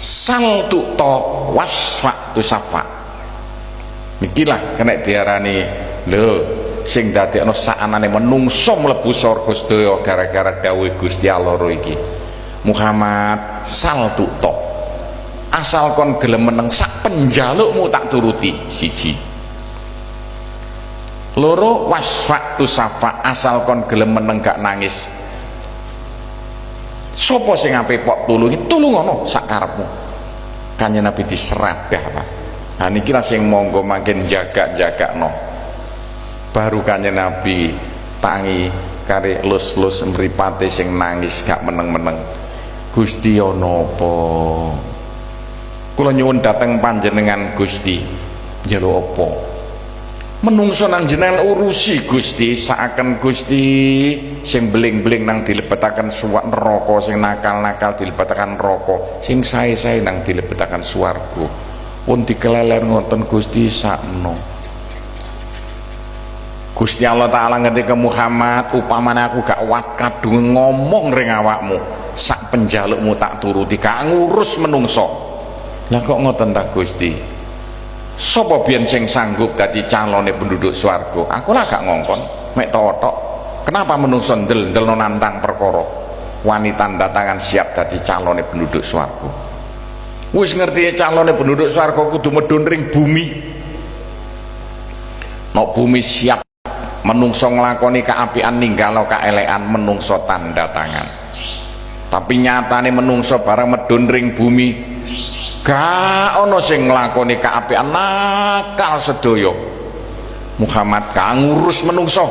sal tu'ta wasfa tu safa. Nikilah kena diarani lho sing dadekno sakanane menungso mlebu surga sedaya gara-gara dawuh Gusti Allah iki. Muhammad sal tu'ta asal kon gelem meneng sak penjalukmu tak turuti. Siji. Loro wasfa tu safa asal kon gelem meneng gak nangis. Sopo sing ape pok tulungi tulungono sak karepmu. Kanjeng Nabi diseradah Pak. Nah niki lah sing monggo makin jaga-jagakno. Baru Kanjeng Nabi tangi kare lus-lus mripate sing nangis gak meneng-meneng. Gusti ya napa? Kula nyuwun dateng panjenengan Gusti. Njaluk apa? Menungso nang jenengan urusi Gusti, saaken Gusti sing beling-beling nang dilebetaken suwak neraka, sing nakal-nakal dilebetaken neraka, sing sae-sae nang dilebetaken swarga. Pun dikeleler ngoten Gusti sakno. Gusti Allah Ta'ala ngendika Muhammad, upamane aku gak wat kadung ngomong ring awakmu, sak penjalukmu tak turuti, gak ngurus menungso. Lah kok ngoten ta Gusti? Sapa biyen sing sanggup dadi calone penduduk swarga? Aku lah gak ngongkon, mek tok-tok. Kenapa menungso ndel-ndelno nantang perkara? Wanita tanda tangan siap dadi calone penduduk swarga. Wis ngerti calone penduduk swarga kudu medun ring bumi. Nek bumi siap menungso nglakoni kaapian ninggalo kaelekan menungso tanda tangan. Tapi nyatane menungso barang medun ring bumi gak ono sing nglakoni kaapian, nakal sedaya. Muhammad gak ngurus menungso.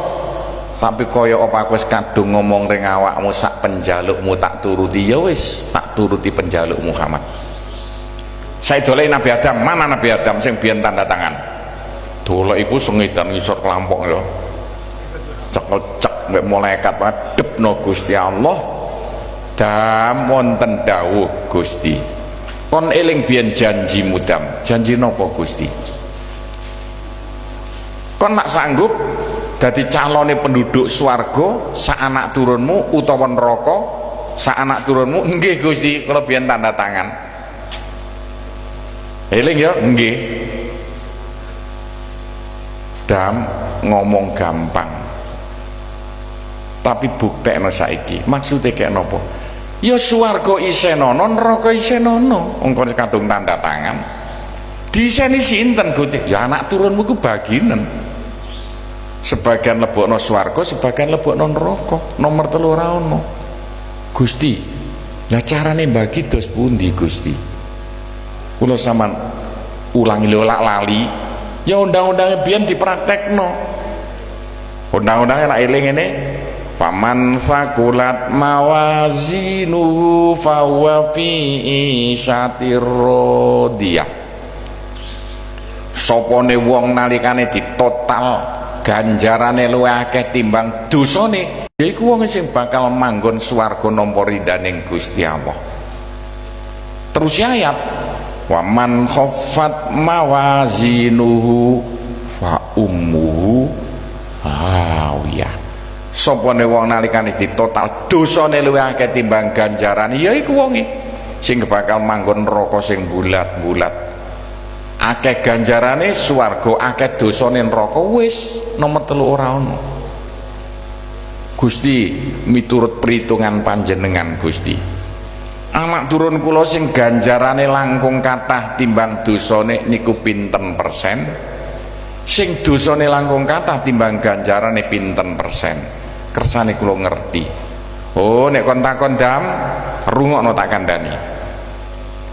Tapi kaya apa aku wis kadung ngomong ring awakmu sak penjalukmu tak turuti, ya wis tak turuti penjaluk Muhammad. Saya dolek Nabi Adam, mana Nabi Adam sing biyen tanda tangan? Dolek iku sengidan ngisor kelampok ya. Cekel-cek mek malaikat padhepno Gusti Allah. Dam wonten dawuh Gusti. Kon eling biyen janji mudam. Janji napa Gusti? Kon nak sanggup dadi calone penduduk swarga sak anak turunmu utawa neraka sak anak turunmu? Nggih Gusti, kula biyen tanda tangan. Eling ya, nggih. Dam ngomong gampang. Tapi buktekno saiki. Maksude kek napa? Ya swarga isih ana, neraka isih ana. Wong kon kadung tanda tangan. Diseni sinten Gusti? Ya anak turunmu ku baginen. Sebagian lebokno swarga, sebagian lebokno neraka. Nomor 3 ora ana. Gusti, lah carane bagi dos pundi Gusti? Kula sampean ulangi lho lak lali. Ya undang-undangnya biyen dipraktekno. Undang-undangnya lak eling ngene. Faman fakulat mawazinuhu fahuwa fi isyatir radiyah. Sopone wong nalikane ditotal ganjarane luwih akeh timbang dosane, yaiku wong sing bakal manggon swarga nampa ridhaning Gusti Allah. Terus ayat wa man khaffat mawazinuhu fa ummuhu hawiyah. Sopone wong nalikane ditotal dosane luwih akeh timbang ganjarane ya iku wong sing bakal manggon neraka sing bulat-bulat. Akeh ganjarane swarga, akeh dosane neraka, wis nomor 3 ora ono. Gusti miturut perhitungan panjenengan Gusti, anak turun kula sing ganjarane langkung kathah timbang dosane niku pinten persen? Sing dosane langkung kathah timbang ganjarane pinten persen? Kersane kula ngerti. Oh nek kon takon Dam, rungokno tak kandhani.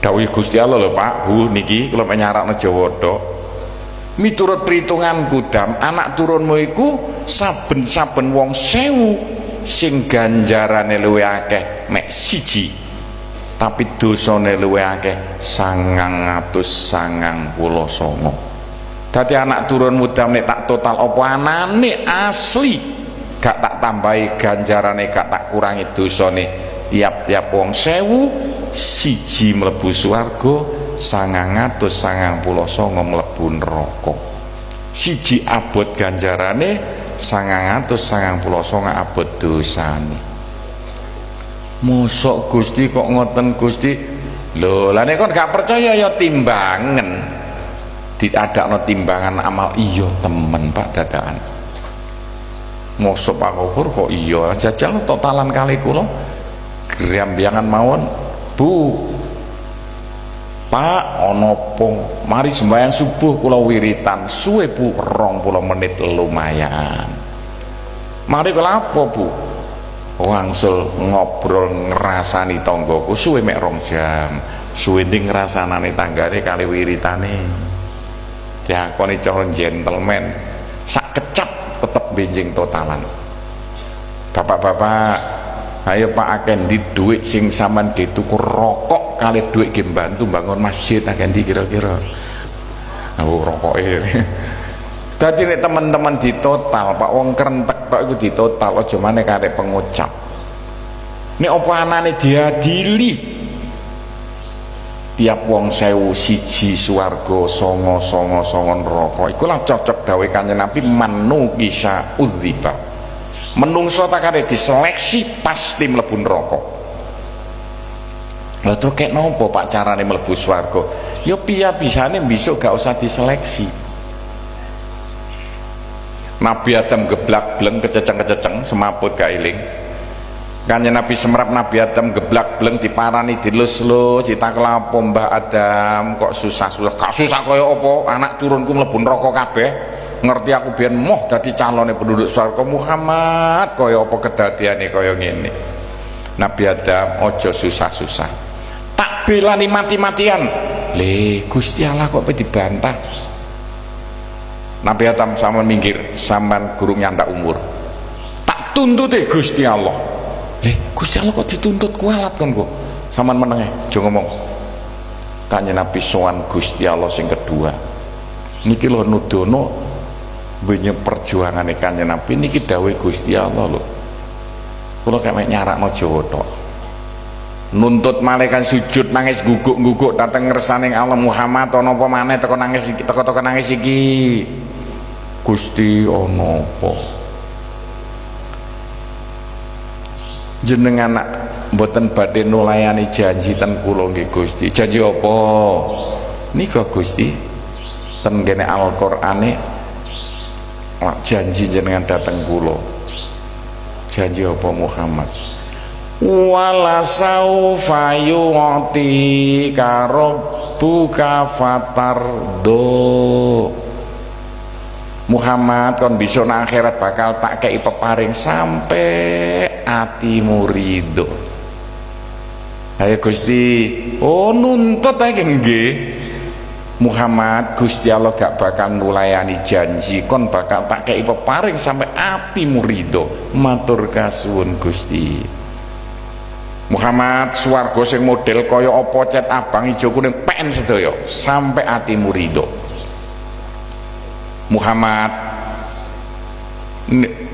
Dawuh Gusti Allah lho Pak, Bu niki kula penyarakno Jawa tok. Miturut perhitunganku Dam, anak turunmu iku saben-saben wong 1000 sing ganjarane luwih akeh mek 1, tapi dosane luwih akeh 999. Dadi anak turunmu Dam nek tak total apa anane asli gak tak tambahi ganjarane, gak tak kurangi dosane, tiap-tiap wong 1000 1 mlebu swarga, 999 mlebu neraka. 1 abot ganjarane, 999 abot dosane. Mosok Gusti kok ngoten Gusti? Lho, lah nek kon gak percaya ya timbangan. Diadakno timbangan amal iya temen Pak dadakan. Mosok Pak Gofur kok iya jajal totalan kali kula grambiangan mawon. Bu Pak ana apa? Mari sembahyang subuh kula wiritan suwe Bu 20 menit lumayan. Mari kula apa Bu? Wangsul ngobrol ngrasani tanggaku suwe mek 2 jam. Suwe nding ngrasanane tanggane kali wiritane. Diakoni cara gentleman sak kecap tetep benjing totalan. Bapak-bapak, ayo Pak akendi duit sing sampean dituku rokok kali duit ge bantu bangun masjid akendi kira-kira. Oh rokoke. Dadi nek teman-teman ditotal Pak wong krentek tok iku ditotal aja maneh karek pengucap. Nek apa anane diadili tiap wong 1000 1 swarga, 999 neraka. Iku lah cocok dawuh Kanjeng Nabi manu kisah udziba. Menungso tak kare diseleksi pasti mlebu neraka. Lha terus kek nopo Pak carane mlebu swarga? Ya piye bisane besok gak usah diseleksi. Nabi Adam geblak bleng kececeng-kececeng semaput gak iling. Kanjeng Nabi semrap Nabi Adam geblak bleng diparani dilus-lus ditakon apa Mbah Adam kok susah-susah. Gak susah kaya apa anak turunku mlebu neraka kabeh. Ngerti aku biyen moh dadi calone penduduk swarga Muhammad kaya apa kedadiane kaya ngene. Nabi Adam ojo susah-susah. Tak belani mati-matian. Le Gusti Allah kok dibantah. Nabi Adam sampean minggir, sampean gurung nyandak umur. Tak tuntut Gusti Allah. Gusti Allah kok dituntut kualat kan kok sampean menenge aja ngomong. Kanjeng Nabi sowan Gusti Allah sing kedua niki lho nudono benye perjuangane Kanjeng Nabi niki dawuh Gusti Allah lho. Kula kek nyarakno Jawa tok. Nuntut malaikat sujud nangis guguk-guguk dateng ngersaning Allah Muhammad ana apa maneh teko nangis teko nangis iki. Gusti ana apa? Jenengan mboten badhe nulayani janji ten kula nggih Gusti. Janji apa? Nika Gusti ten kene Al-Qur'ane janji jenengan dateng kula. Janji apa Muhammad? Wala saufa yu'ti rabbuka fatardo. Muhammad kon bisa nang akhirat bakal tak kei peparing sampai atimu ridho. Ayo Gusti, oh nuntut ae nggih. Muhammad Gusti Allah gak bakal nulayani janji kon bakal tak kei peparing sampai atimu ridho. Matur kasuwun Gusti. Muhammad swarga sing model kaya apa cet abang ijo kuning pen sedaya sampai atimu ridho. Muhammad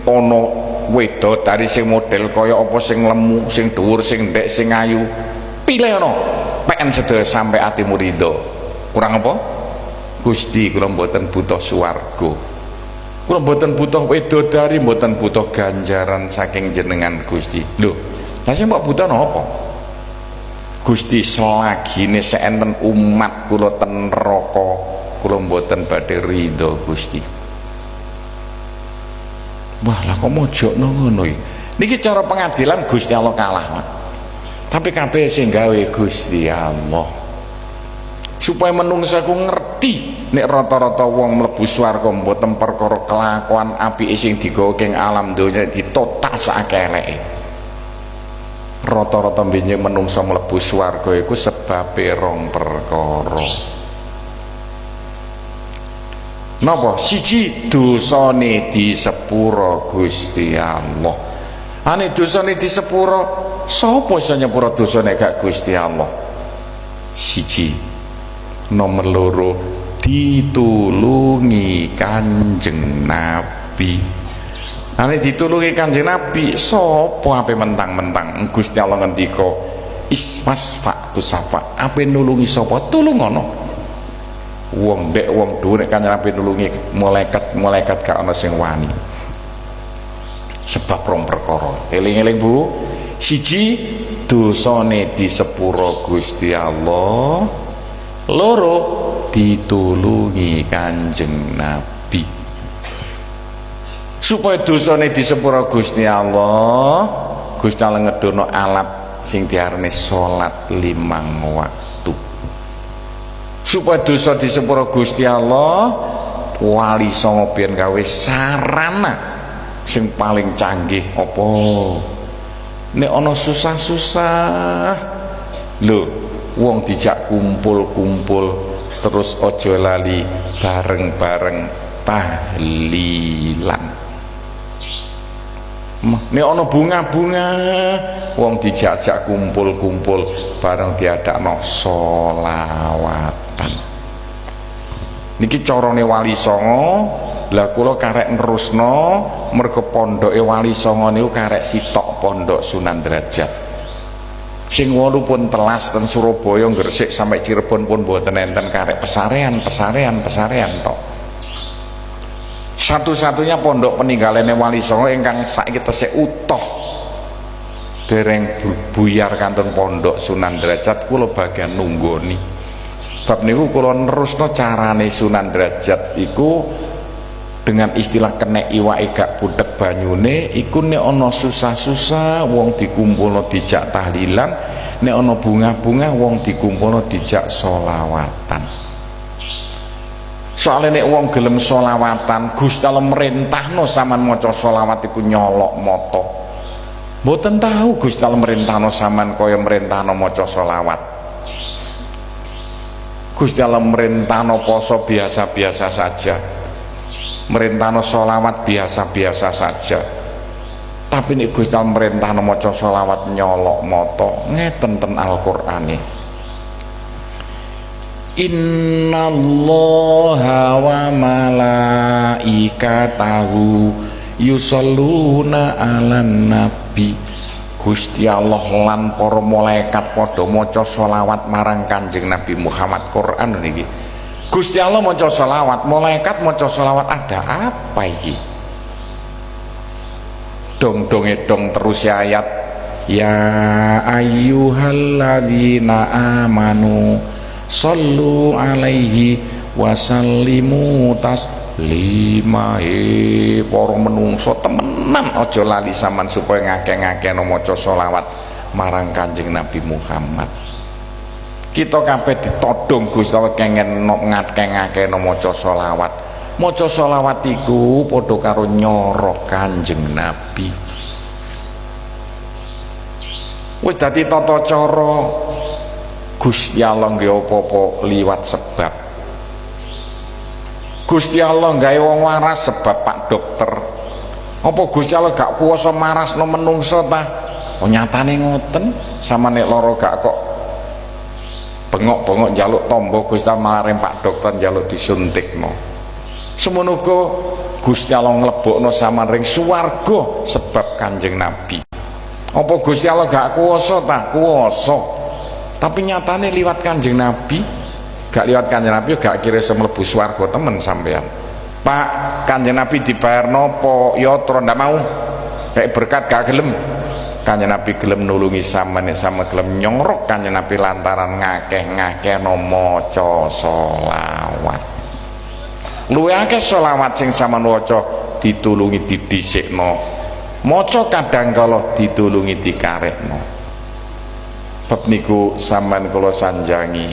ono wedok dari sing model kaya apa sing lemu, sing dhuwur, sing ndek, sing ayu. Pilih ono pen sedaya sampai atimu ridho. Kurang apa? Gusti kula mboten butuh swarga. Kula mboten butuh widodari, mboten butuh ganjaran saking jenengan Gusti. Lho, lha sing mbok butuh napa? Gusti selagine seenten umat kula ten neraka, kula mboten badhe ridho Gusti. Wah, lah kok mojokno ngono iki. Niki cara pengadilan Gusti Allah kalah, Mas. Tapi kabeh sing gawe Gusti Allah. Supaya menungsa ku ngerti nek rata-rata wong mlebu swarga mboten perkara kelakuan apike sing digawa ing alam donya ditotal sakake eleke. Rata-rata benjing menungsa mlebu swarga iku sebabe rong perkara. Napa? Siji, dosane disepuro Gusti Allah. Ane dosane disepuro, sapa iso nyepuro dosane gak Gusti Allah? Siji, nomor loro, ditulungi Kanjeng Nabi. Ane ditulungi Kanjeng Nabi, sapa ape mentang-mentang Gusti Allah ngendika ismas faktu sapa, ape nulungi sapa tulungono. Wong dek wong dhuwur nek Kanjeng Nabi nulungi malaikat gak ana sing wani. Sebab rong perkara. Eling-eling Bu. Siji, dosane disepuro Gusti Allah. Loro, ditulungi Kanjeng Nabi. Supaya dosane disepuro Gusti Allah, Gusti Allah ngedono alat sing diarani salat 5 waktu. Supaya dosa disepuro Gusti Allah, Wali Songo biyen gawe sarana sing paling canggih apa? Nek ana susah-susah lho, wong dijak kumpul-kumpul terus aja lali bareng-bareng tahlilan. Nek ana bunga-bunga wong dijak kumpul-kumpul bareng diadakno sholawatan. Niki carane Wali Songo. Lah kula karek nerusno mergo pondoke Wali Songo niku karek sitok pondok Sunan Derajat. Sing 8 pun telas ten Surabaya, Gresik sampai Cirebon pun mboten enten karek pesarean tok. Satu-satunya pondok peninggalane Wali Songo ingkang saiki tesih utuh dereng buyar kantun pondok Sunan Derajat, kula bagian nunggoni. Bab niku kula nerusno carane Sunan Derajat iku dengan istilah kenek iwake gak budhek banyune iku nek ana susah-susah wong dikumpulno dijak tahlilan, nek ana bunga-bunga wong dikumpulno dijak sholawatan. Soalnya nek wong gelem sholawatan, Gusti Allah merintahno sampean maca sholawat iku nyolok mata. Mboten tahu Gusti Allah merintahno sampean kaya merintahno maca sholawat. Gusti Allah merintahno poso biasa-biasa saja, merintahno sholawat biasa-biasa saja. Tapi nek Gusti Allah merintahno maca sholawat nyolok mata, ngeten ten Al-Qur'ane. Innallaha wa malaikatahu yusholluna 'alan nabi. Gusti Allah lan para malaikat padha maca sholawat marang Kanjeng Nabi Muhammad. Quran niki. Gusti Allah maca sholawat, malaikat maca sholawat, ada apa iki? Dong-donge dong terus ayat. Ya ayyuhalladzina amanu shollu alaihi wasallimu taslima. Para menungso temenan aja lali sampean supaya ngakeh-ngakeh maca sholawat marang Kanjeng Nabi Muhammad. Kita kabeh ditodong Gusti Allah kengen ngakeh-ngakeh maca sholawat. Maca sholawat iku padha karo nyorok Kanjeng Nabi. Wis dadi tata cara Gusti Allah nggih apa-apa liwat sebab. Gusti Allah gawe wong waras sebab Pak Dokter. Apa Gusti Allah gak kuwasa marasno menungso ta? Oh nyatane ngoten, sama nek lara gak kok bengok-bengok njaluk tombo Gusti Allah maring Pak Dokter njaluk disuntikno. Semono uga Gusti Allah nglebokno sampean ring swarga sebab Kanjeng Nabi. Apa Gusti Allah gak kuwasa ta? Kuwasa. Tapi nyatane liwat Kanjeng Nabi. Gak liwat Kanjeng Nabi gak kira iso mlebu swarga temen sampean. Pak, Kanjeng Nabi dibayar nopo yotro ndak mau, kayak berkat gak gelem. Kanjeng Nabi gelem nulungi sama gelem nyongrok Kanjeng Nabi lantaran ngakeh no maca selawat. Luwih akeh selawat sing sampean waca ditulungi didhisikno, maca kadang kala ditulungi dikarekno. Bab niku sampean kula sanjangi,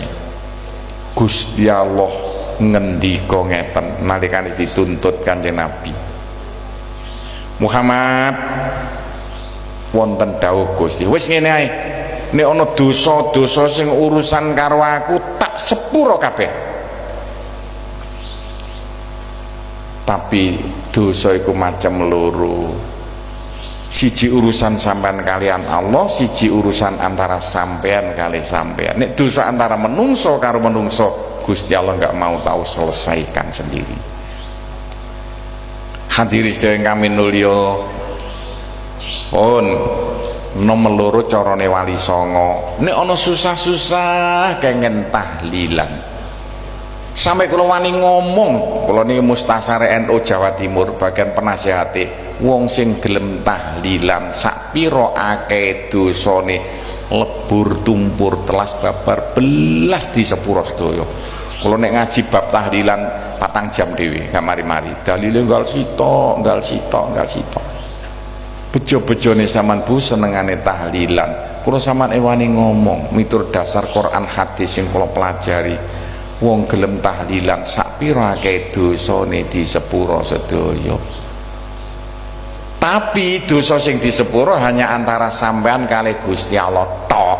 Gusti Allah ngendika ngeten nalikane dituntut Kanjeng Nabi, Muhammad wonten dawuh Gusti, wis ngene ae, nek ana dosa-dosa sing urusan karo aku tak sepuro kabeh. Tapi dosa iku macam loro, siji urusan sampean kalian Allah, siji urusan antara sampean kali sampean. Nek dosa antara menungso karo menungso, Gusti Allah nggak mau tahu selesaikan sendiri. Hadirin sedaya kami nulya, pun nomor loro carane wali songo. Nek ana susah-susah kengen tahlilan, sampai kula wani ngomong, kula niki Mustasare NU Jawa Timur bagian penasihate, wong sing gelem tahlilan sak pira akeh dosane lebur tumpur telas babar belas di sepuro sedaya. Kalau nek ngaji bab tahlilan 4 jam dhewe gak mari-mari, dalile nggal sitok bejo-bejone sampean Bu senengane tahlilan. Kula sampean ewani ngomong miturut dasar Quran hadis sing kula pelajari, wong gelem tahlilan sak pira akeh dosane di sepuro sedaya. Tapi dosa sing di sepuro hanya antara sampean kali Gusti Allah tok.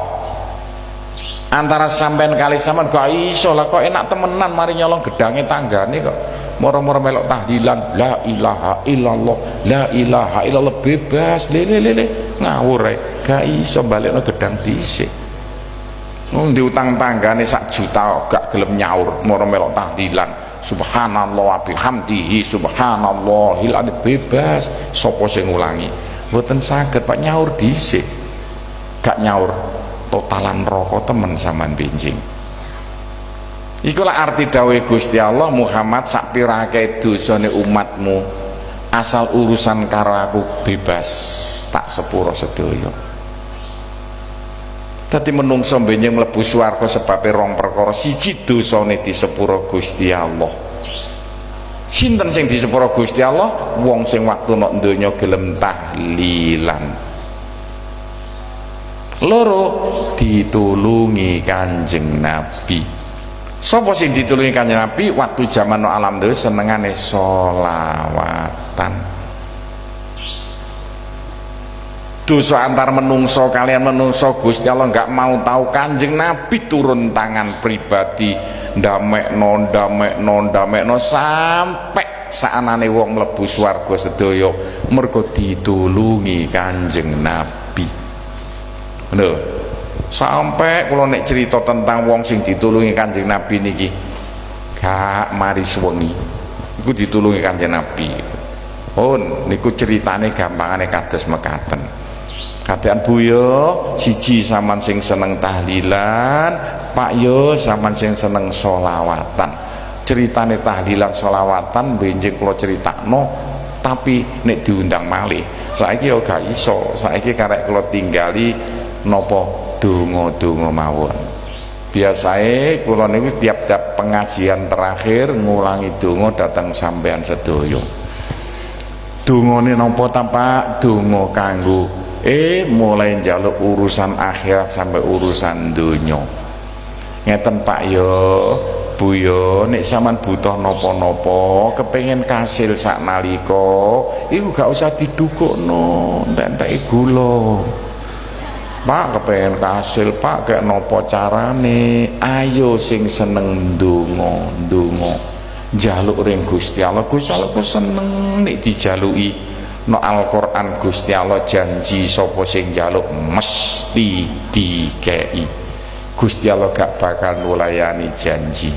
Antara sampean kali sampean gak iso lah, kok enak temenan mari nyolong gedange tanggane kok moro-moro melok tahlilan la ilaha illallah, la ilaha illallah, bebas lele ngawur ae, gak iso balekno gedang dhisik. Wong diutang tanggane sak juta gak gelem nyaur, moro melok tahlilan subhanallah wa bihamdihi subhanallahil adzim, bebas. Sapa sing ngulangi mboten saged Pak, nyaur dhisik, gak nyaur totalan rokok temen sampean benjing. Ikulah arti dawuh Gusti Allah, Muhammad sak pira akeh dosane umatmu asal urusan karo aku bebas tak sepuro sedaya. Dadi menungso benjing mlebu swarga sebabe rong perkara, siji dosane di sepuro Gusti Allah. Sinten sing di sepuro Gusti Allah? Wong sing waktu nok donya gelem tahlilan. Loro, ditulungi Kanjeng Nabi. Sapa sing ditulungi Kanjeng Nabi waktu zaman no alam dhewe senengane sholawatan. Dosa antar menungso kalian menungso Gusti Allah nggak mau tahu. Kanjeng Nabi turun tangan pribadi ndamekno sampai saanane wong mlebu swarga sedaya mergo ditulungi Kanjeng Nabi. Lho, sampai kalau nek cerita tentang wong sing ditulungi Kanjeng Nabi niki gak mari suwengi, iku ditulungi Kanjeng Nabi. Pun niku ceritane gampangane kados mekaten. Kadean Bu yo, siji sampean sing seneng tahlilan, Pak yo sampean sing seneng sholawatan. Ceritane tahlilan sholawatan benjing kula critakno, tapi nek diundang malih saiki yo gak iso. Saiki karek kula tinggali nopo donga-donga mawon. Biasae kula niku tiap-tiap pengajian terakhir ngulangi donga datang sampean sedaya. Dongane napa ta Pak? Donga kanggo mulai njaluk urusan akhirat sampai urusan donya. Ngeten Pak yo, Bu yo, nek sampean butuh napa-napa, kepengin kasil sak nalika, iku gak usah didukukno, entek-enteki gula. Pak kepengen kasil Pak, kayak nopo carane? Ayo sing seneng ndonga njaluk ring Gusti Allah. Gusti Allah ku seneng nek dijaluki. No Al-Qur'an Gusti Allah janji sapa sing njaluk mesti dikei. Gusti Allah gak bakal nulayani janji.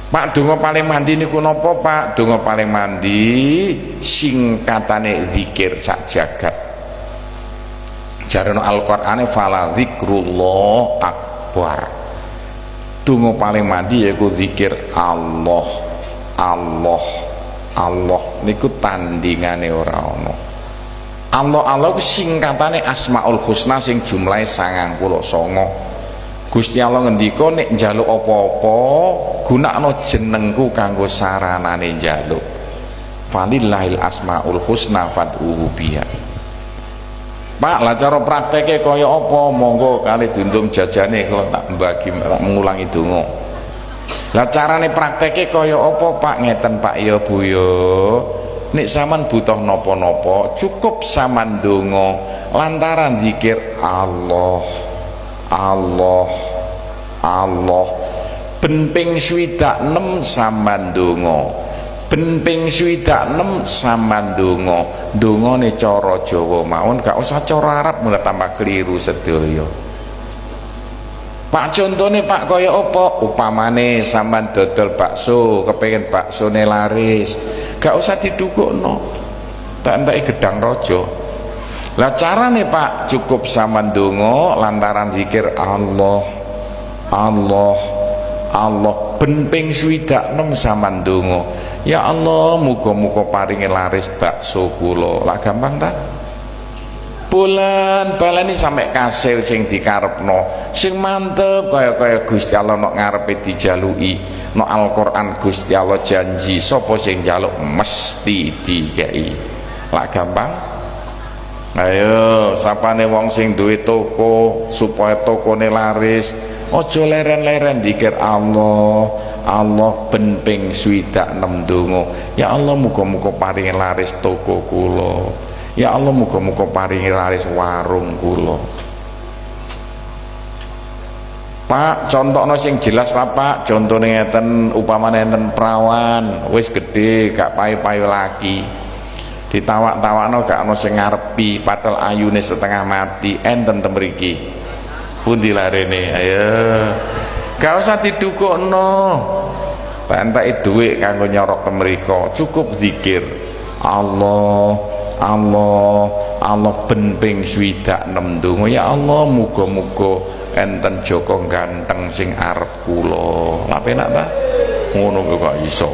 Pak donga paling mandi niku napa Pak? Donga paling mandi singkatane zikir sak jagat. Jarane Al-Qur'ane fala zikrullah akbar. Donga paling mandi yaiku zikir Allah. Allah. Allah niku tandingane ora ana. Allah ku singkatane Asmaul Husna sing jumlahe 99. Gusti Allah ngendika nek njaluk apa-apa gunakno jenengku kanggo saranane njaluk. Falillahil asmaul husna fad'uhu biha. Pak, lah cara prakteke kaya apa? Monggo kali dundung jajane kalau tak bagi mengulangi donga. Lah carane prakteke kaya apa, Pak? Ngeten Pak ya Bu ya. Nek sampean butuh napa-napa, cukup sampean donga lantaran zikir Allah. Allah. Allah. Ben ping 26 sampean donga. Ben ping 26 sampean donga. Dongane cara Jawa mawon, gak usah cara Arab mulai tambah keliru sedaya. Pak contone Pak kaya apa? Upamane sampean dodol bakso, kepengin baksone laris, gak usah didukukno. Tak enteki gedang raja. Lah carane Pak cukup sampean donga lantaran zikir Allah. Allah. Allah ben ping 26 sampean donga. Ya Allah, muga-muga paringi laris bakso kula. Lah gampang ta? Bulan baleni sampe kasil sing dikarepno, sing mantep kaya Gusti Allah nok ngarepe dijaluki. Nok Al-Qur'an Gusti Allah janji sapa sing njaluk mesti dikei. Lah gampang. Ayo, sapane wong sing duwe toko supaya tokone laris, aja leren-leren dikir Allah. Allah ben ping 26 donga. Ya Allah muga-muga paringi laris toko kula. Ya Allah muga-muga paringi laris warung kula. Pak, contohno sing jelas ta Pak. Contone ngeten, upamane enten perawan wis gedhe gak payu-payu lagi. Ditawak-tawakno gak ana sing ngarepi, padahal ayune setengah mati. Enten ten mriki. Pundi larene? Ayo. Gak usah didukukno. Tak enteki dhuwit kanggo nyorok te mriko, cukup zikir Allah. Allah. Allah ben ping 26 donga. Ya Allah muga-muga enten Joko ganteng sing arep kula. Lah penak ta? Ngono kok iso.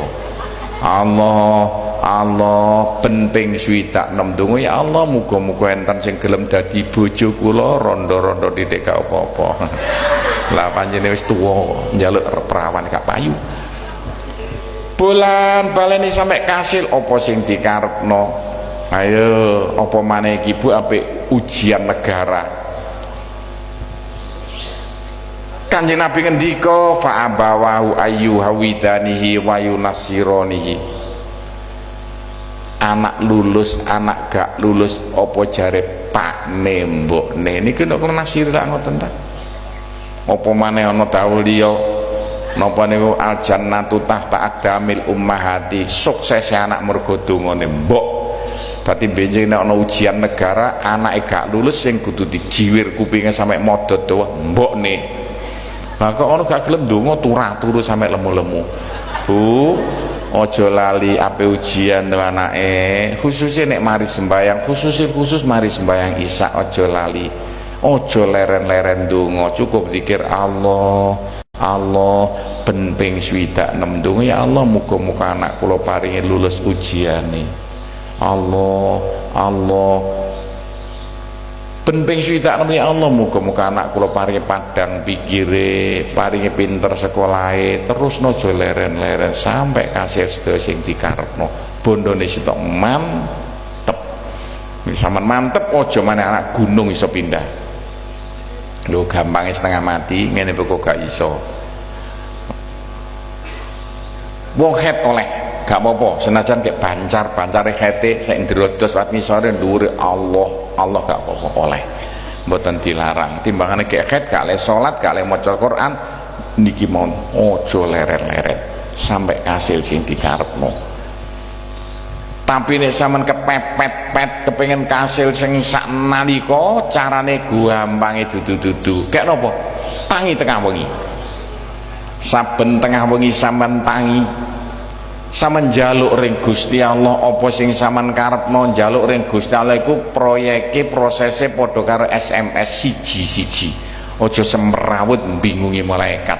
Allah. Allah ben ping 26 donga. Ya Allah muga-muga enten sing gelem dadi bojo kula, rondo-rondo titik gak apa-apa. Lah panjene wis tuwa njaluk perawan gak payu. Bulan baleni sampe kasil apa sing dikarepno. Ayo apa maneh iki Bu apik ujian negara. Kanjeng Nabi ngendika fa abawahu ayyu hawidanihi wa yunasironihi. Anak lulus, anak gak lulus apa jare Pak nembokne niki nek nasir tak ngoten ta. Apa maneh ana dawuh liya napa niku al jannatu tahta aqdamil ummahati, sukses anak mergo dongane mbok. Berarti benjing nek ana ujian negara anake gak lulus sing kudu dijiwir kupinge sampe modot dawa mbokne. Lah kok ono gak gelem ndonga turu sampe lemu-lemu. Bu, aja lali ape ujian anake, khususnya nek mari sembayang, khusus mari sembayang Isya aja lali. Ojo leren-leren donga, cukup zikir Allah. Allah ben ping 26 donga. Ya Allah muga-muga anak kula paringi lulus ujiane. Allah. Allah ben ping 26 ya Allah muga-muga anak kula paringi padang pikire, paringi pinter sekolahe, terus aja leren-leren sampai kasih sedaya sing dikarepno. Bondone sitok mantep. Sampeyan mantep aja maneh anak gunung iso pindah. Lho gampangnya setengah mati ngene kok gak iso. Wong het oleh gak apa-apa senajan kayak bancare hete sing ndrodos wat ngisore dhuwure Allah gak apa-apa oleh. Mboten dilarang. Timbangane kayak het gak le salat gak le maca Quran niki mon aja leren-leren sampai hasil sing dikarepno. Tapi nek sampean kepepet-pet kepengin kasil sing sak nalika carane gampange dudu-dudu. Kek napa? Tangi tengah wengi. Saben tengah wengi sampean tangi. Sampeyan njaluk ring Gusti Allah apa sing sampean karepno, njaluk ring Gusti Allah iku proyeke prosese padha karo SMS siji-siji. Aja semrawut bingungi malaikat.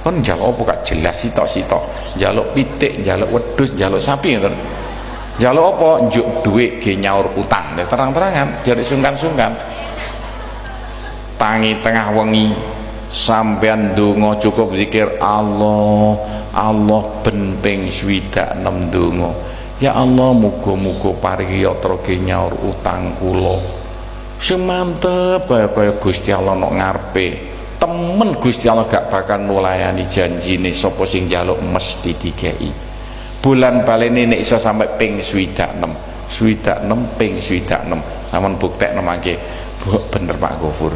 kon njaluk apa gak jelas sitok-sitok, njaluk pitik, njaluk wedhus, njaluk sapi ngoten. Njaluk apa? Njuk dhuwit ge nyaur utang. Terang-terangan, jadi sungkan-sungkan. Tangi tengah wengi sampean ndonga cukup zikir Allah, Allah ben ping 26 ndonga. Ya Allah, muga-muga paringi yatra ge nyaur utang kula. Semantep kaya Gusti Allah nok ngarepe. Temen Gusti Allah gak bakal nulayani janjine sapa sing njaluk mesti dikei. Bulan balene nek iso sampai ping 26 ping 26 sampean buktekno mangke bener Pak Gofur.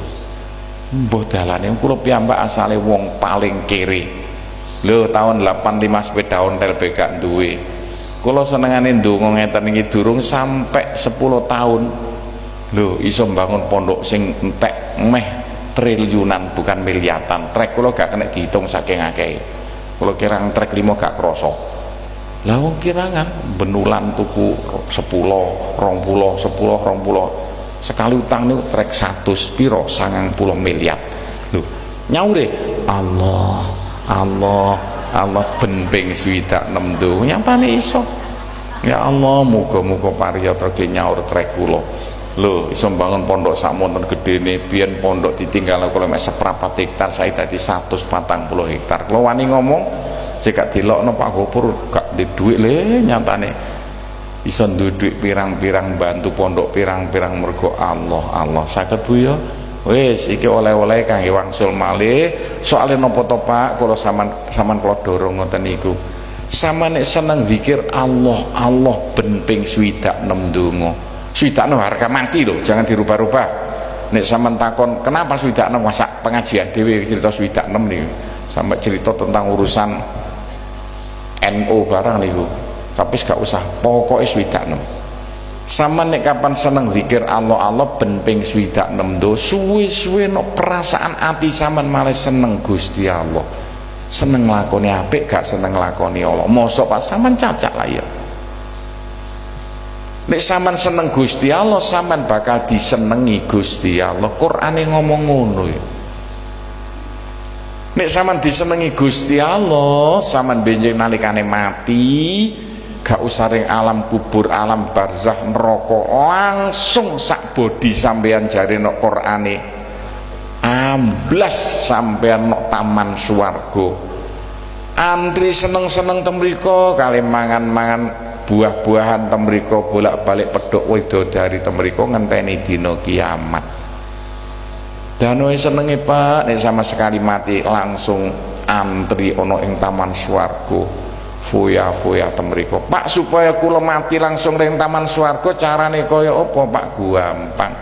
Mbah dalane kula piyambak asale wong paling kere. Lho tahun 85 sepeda ontel gak duwe. Kula senengane ndonga ngeten iki durung sampai 10 tahun. Lho iso mbangun pondok sing entek meh triliunan bukan miliatan. Trek kula gak kena dihitung saking akeh. Kula kirang trek 5 gak krasa. Lah wong kirangan benulan tuku 10, 20, 10, 20. Sekali utang niku trek 100 piro 90 miliar. Lho, nyaure Allah, Allah, Allah ben ping 26 ndonga nyatane iso. Ya Allah, muga-muga pariyata ge nyaur trek kula. Lho, iso bangun pondok sakmonten gedene, biyen pondok ditinggal kula mek seprapat hektar, saya dadi 140 hektar. Kula wani ngomong, jika dilokno Pak Gopur gak di dhuwit le nyatane. Iso duwe dhuwit pirang-pirang bantu pondok pirang-pirang mergo Allah, Allah. Saged Bu ya. Wis iki oleh-oleh kangge wangsul malih. Soale napa to Pak, kula sampean kula dorong ngoten niku. Sampeyan nek seneng zikir Allah, Allah ben ping 26 ndonga. Swidakno harga mati loh, jangan dirubah-rubah. Nek sampean takon kenapa swidakno masak pengajian dhewe cerita swidak 6 niku. Sampai cerita tentang urusan NU barang niku. Tapi gak usah, pokoknya swidak 6. Sama nek kapan seneng zikir Allah, Allah ben ping swidak 6 do suwe-suwe no perasaan ati sampean malah seneng Gusti Allah. Seneng nglakoni apik gak seneng nglakoni Allah. Mosok Pak sampean cacak lah ya. Nek sampean seneng Gusti Allah, sampean bakal disenengi Gusti Allah. Qur'ane ngomong ngono ya. Nek sampean disenengi Gusti Allah, sampean benjing nalikane mati, gak usah ring alam kubur, alam barzah, neraka, langsung sak bodi sampean jare nek Qur'ane amblas sampean nek taman swarga. Antri seneng-seneng temriko kali mangan-mangan buah-buahan temriko, bolak-balik pedhok widodari temriko ngenteni dina kiamat. Dan wis senenge Pak nek sama sekali mati langsung antri ana ing taman swarga. Foya-foya temriko. Pak supaya kula mati langsung ring taman swarga carane kaya apa Pak? Gampang.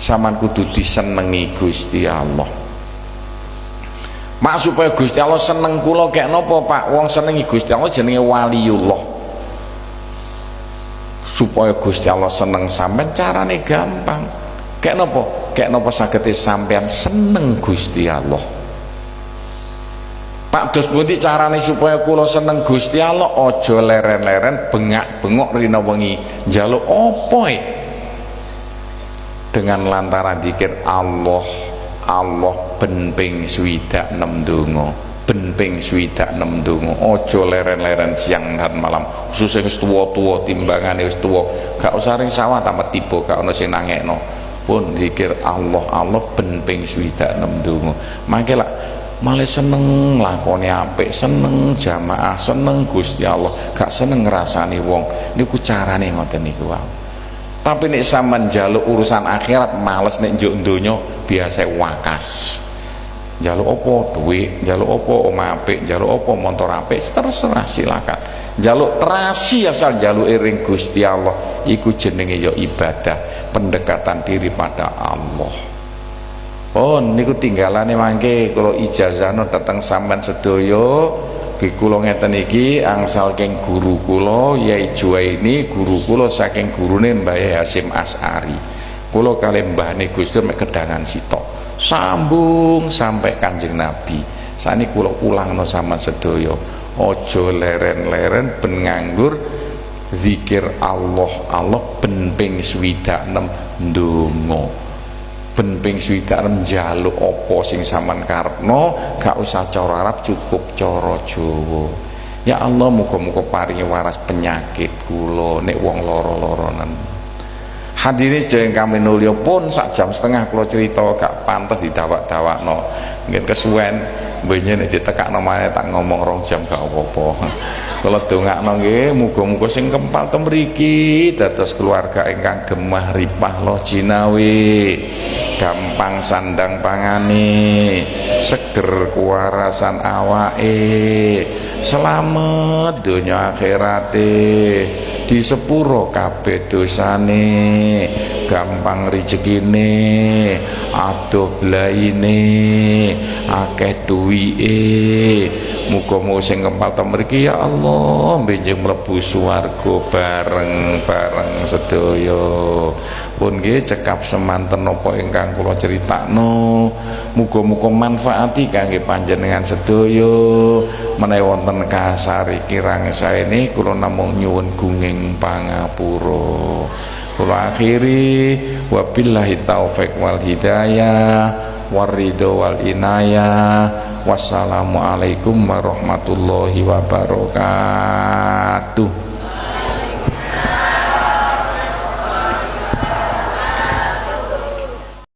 Saman kudu disenengi Gusti Allah. Pak supaya Gusti Allah seneng kula kek napa Pak? Wong senengi Gusti Allah jenenge waliullah. Supaya Gusti Allah seneng sampean carane gampang. Kek napa? Kek napa sagete sampean seneng Gusti Allah. Pak dos pundi carane supaya kula seneng Gusti Allah? Aja leren-leren bengak-bengok rina wengi njaluk apa dengan lantaran zikir Allah, Allah ben ping 26 ndonga. Ben ping 26 ndonga. Aja leren-leren siang dan malam. Khusus wis tuwa-tuwa timbangane wis tuwa. Gak usah ring sawah tambah tiba gak ono sing nangekno. Pun zikir Allah, Allah ben ping 26 ndonga. Mangke lak malah seneng lakoni apik, seneng jamaah, seneng Gusti Allah, gak seneng ngrasani wong. Niku carane ngoten niku wae. Tapi nek sampean njaluk urusan akhirat males, nek njuk donya biasa wakas. Njaluk apa duit, njaluk apa omah apik, njaluk apa montor apik, terserah silakan. Njaluk terasi asal njaluk ring Gusti Allah iku jenenge ya ibadah, pendekatan diri pada Allah. Oh niku tinggalane mangke kula ijazahno dateng sampean sedaya. Ki kula ngeten iki angsal king guru kula Yai Juwaini, guru kula saking gurune Mbah Hasyim Asy'ari. Kula kalih mbahne Gus Dur mek kedangan sitok. Sambung sampai Kanjeng Nabi. Sakniki kula ulangno sampean sedaya. Aja leren-leren ben nganggur zikir Allah, Allah ben ping 26 ndonga. ben ping swidak njaluk apa sing sampean karepno, gak usah cara Arab, cukup cara Jawa. Ya Allah, muga-muga paringi waras penyakit kula nek wong lara-laranen. Hadirin sedaya kami nulya pun sak jam setengah kula cerita gak pantes didawak-dawakno. Nggih kesuwen mbenyen nek ditekakno maneh tak ngomong 2 jam gak apa-apa. Kula dongakno nggih muga-muga sing kempal ten mriki dados keluarga ingkang gemah ripah loh jinawi, gampang sandang pangane, seger kuwarasan awake, selamat donya akhirate, di sepuro kabeh dosane, gampang rezekine, adoh blaine, akeh duwike. Muga-muga sing kempal ten mriki ya Allah benjing mlebu swarga bareng-bareng sedaya. Pun nggih cekap semanten napa ingkang kula critakno, muga-muga manfaati kangge panjenengan sedaya. Menawi wonten kasari kirang saene kula namung nyuwun gunging pangapura. Kula akhiri wabillahi taufik wal hidayah waridho wal inayah. Wassalamualaikum warahmatullahi wabarakatuh.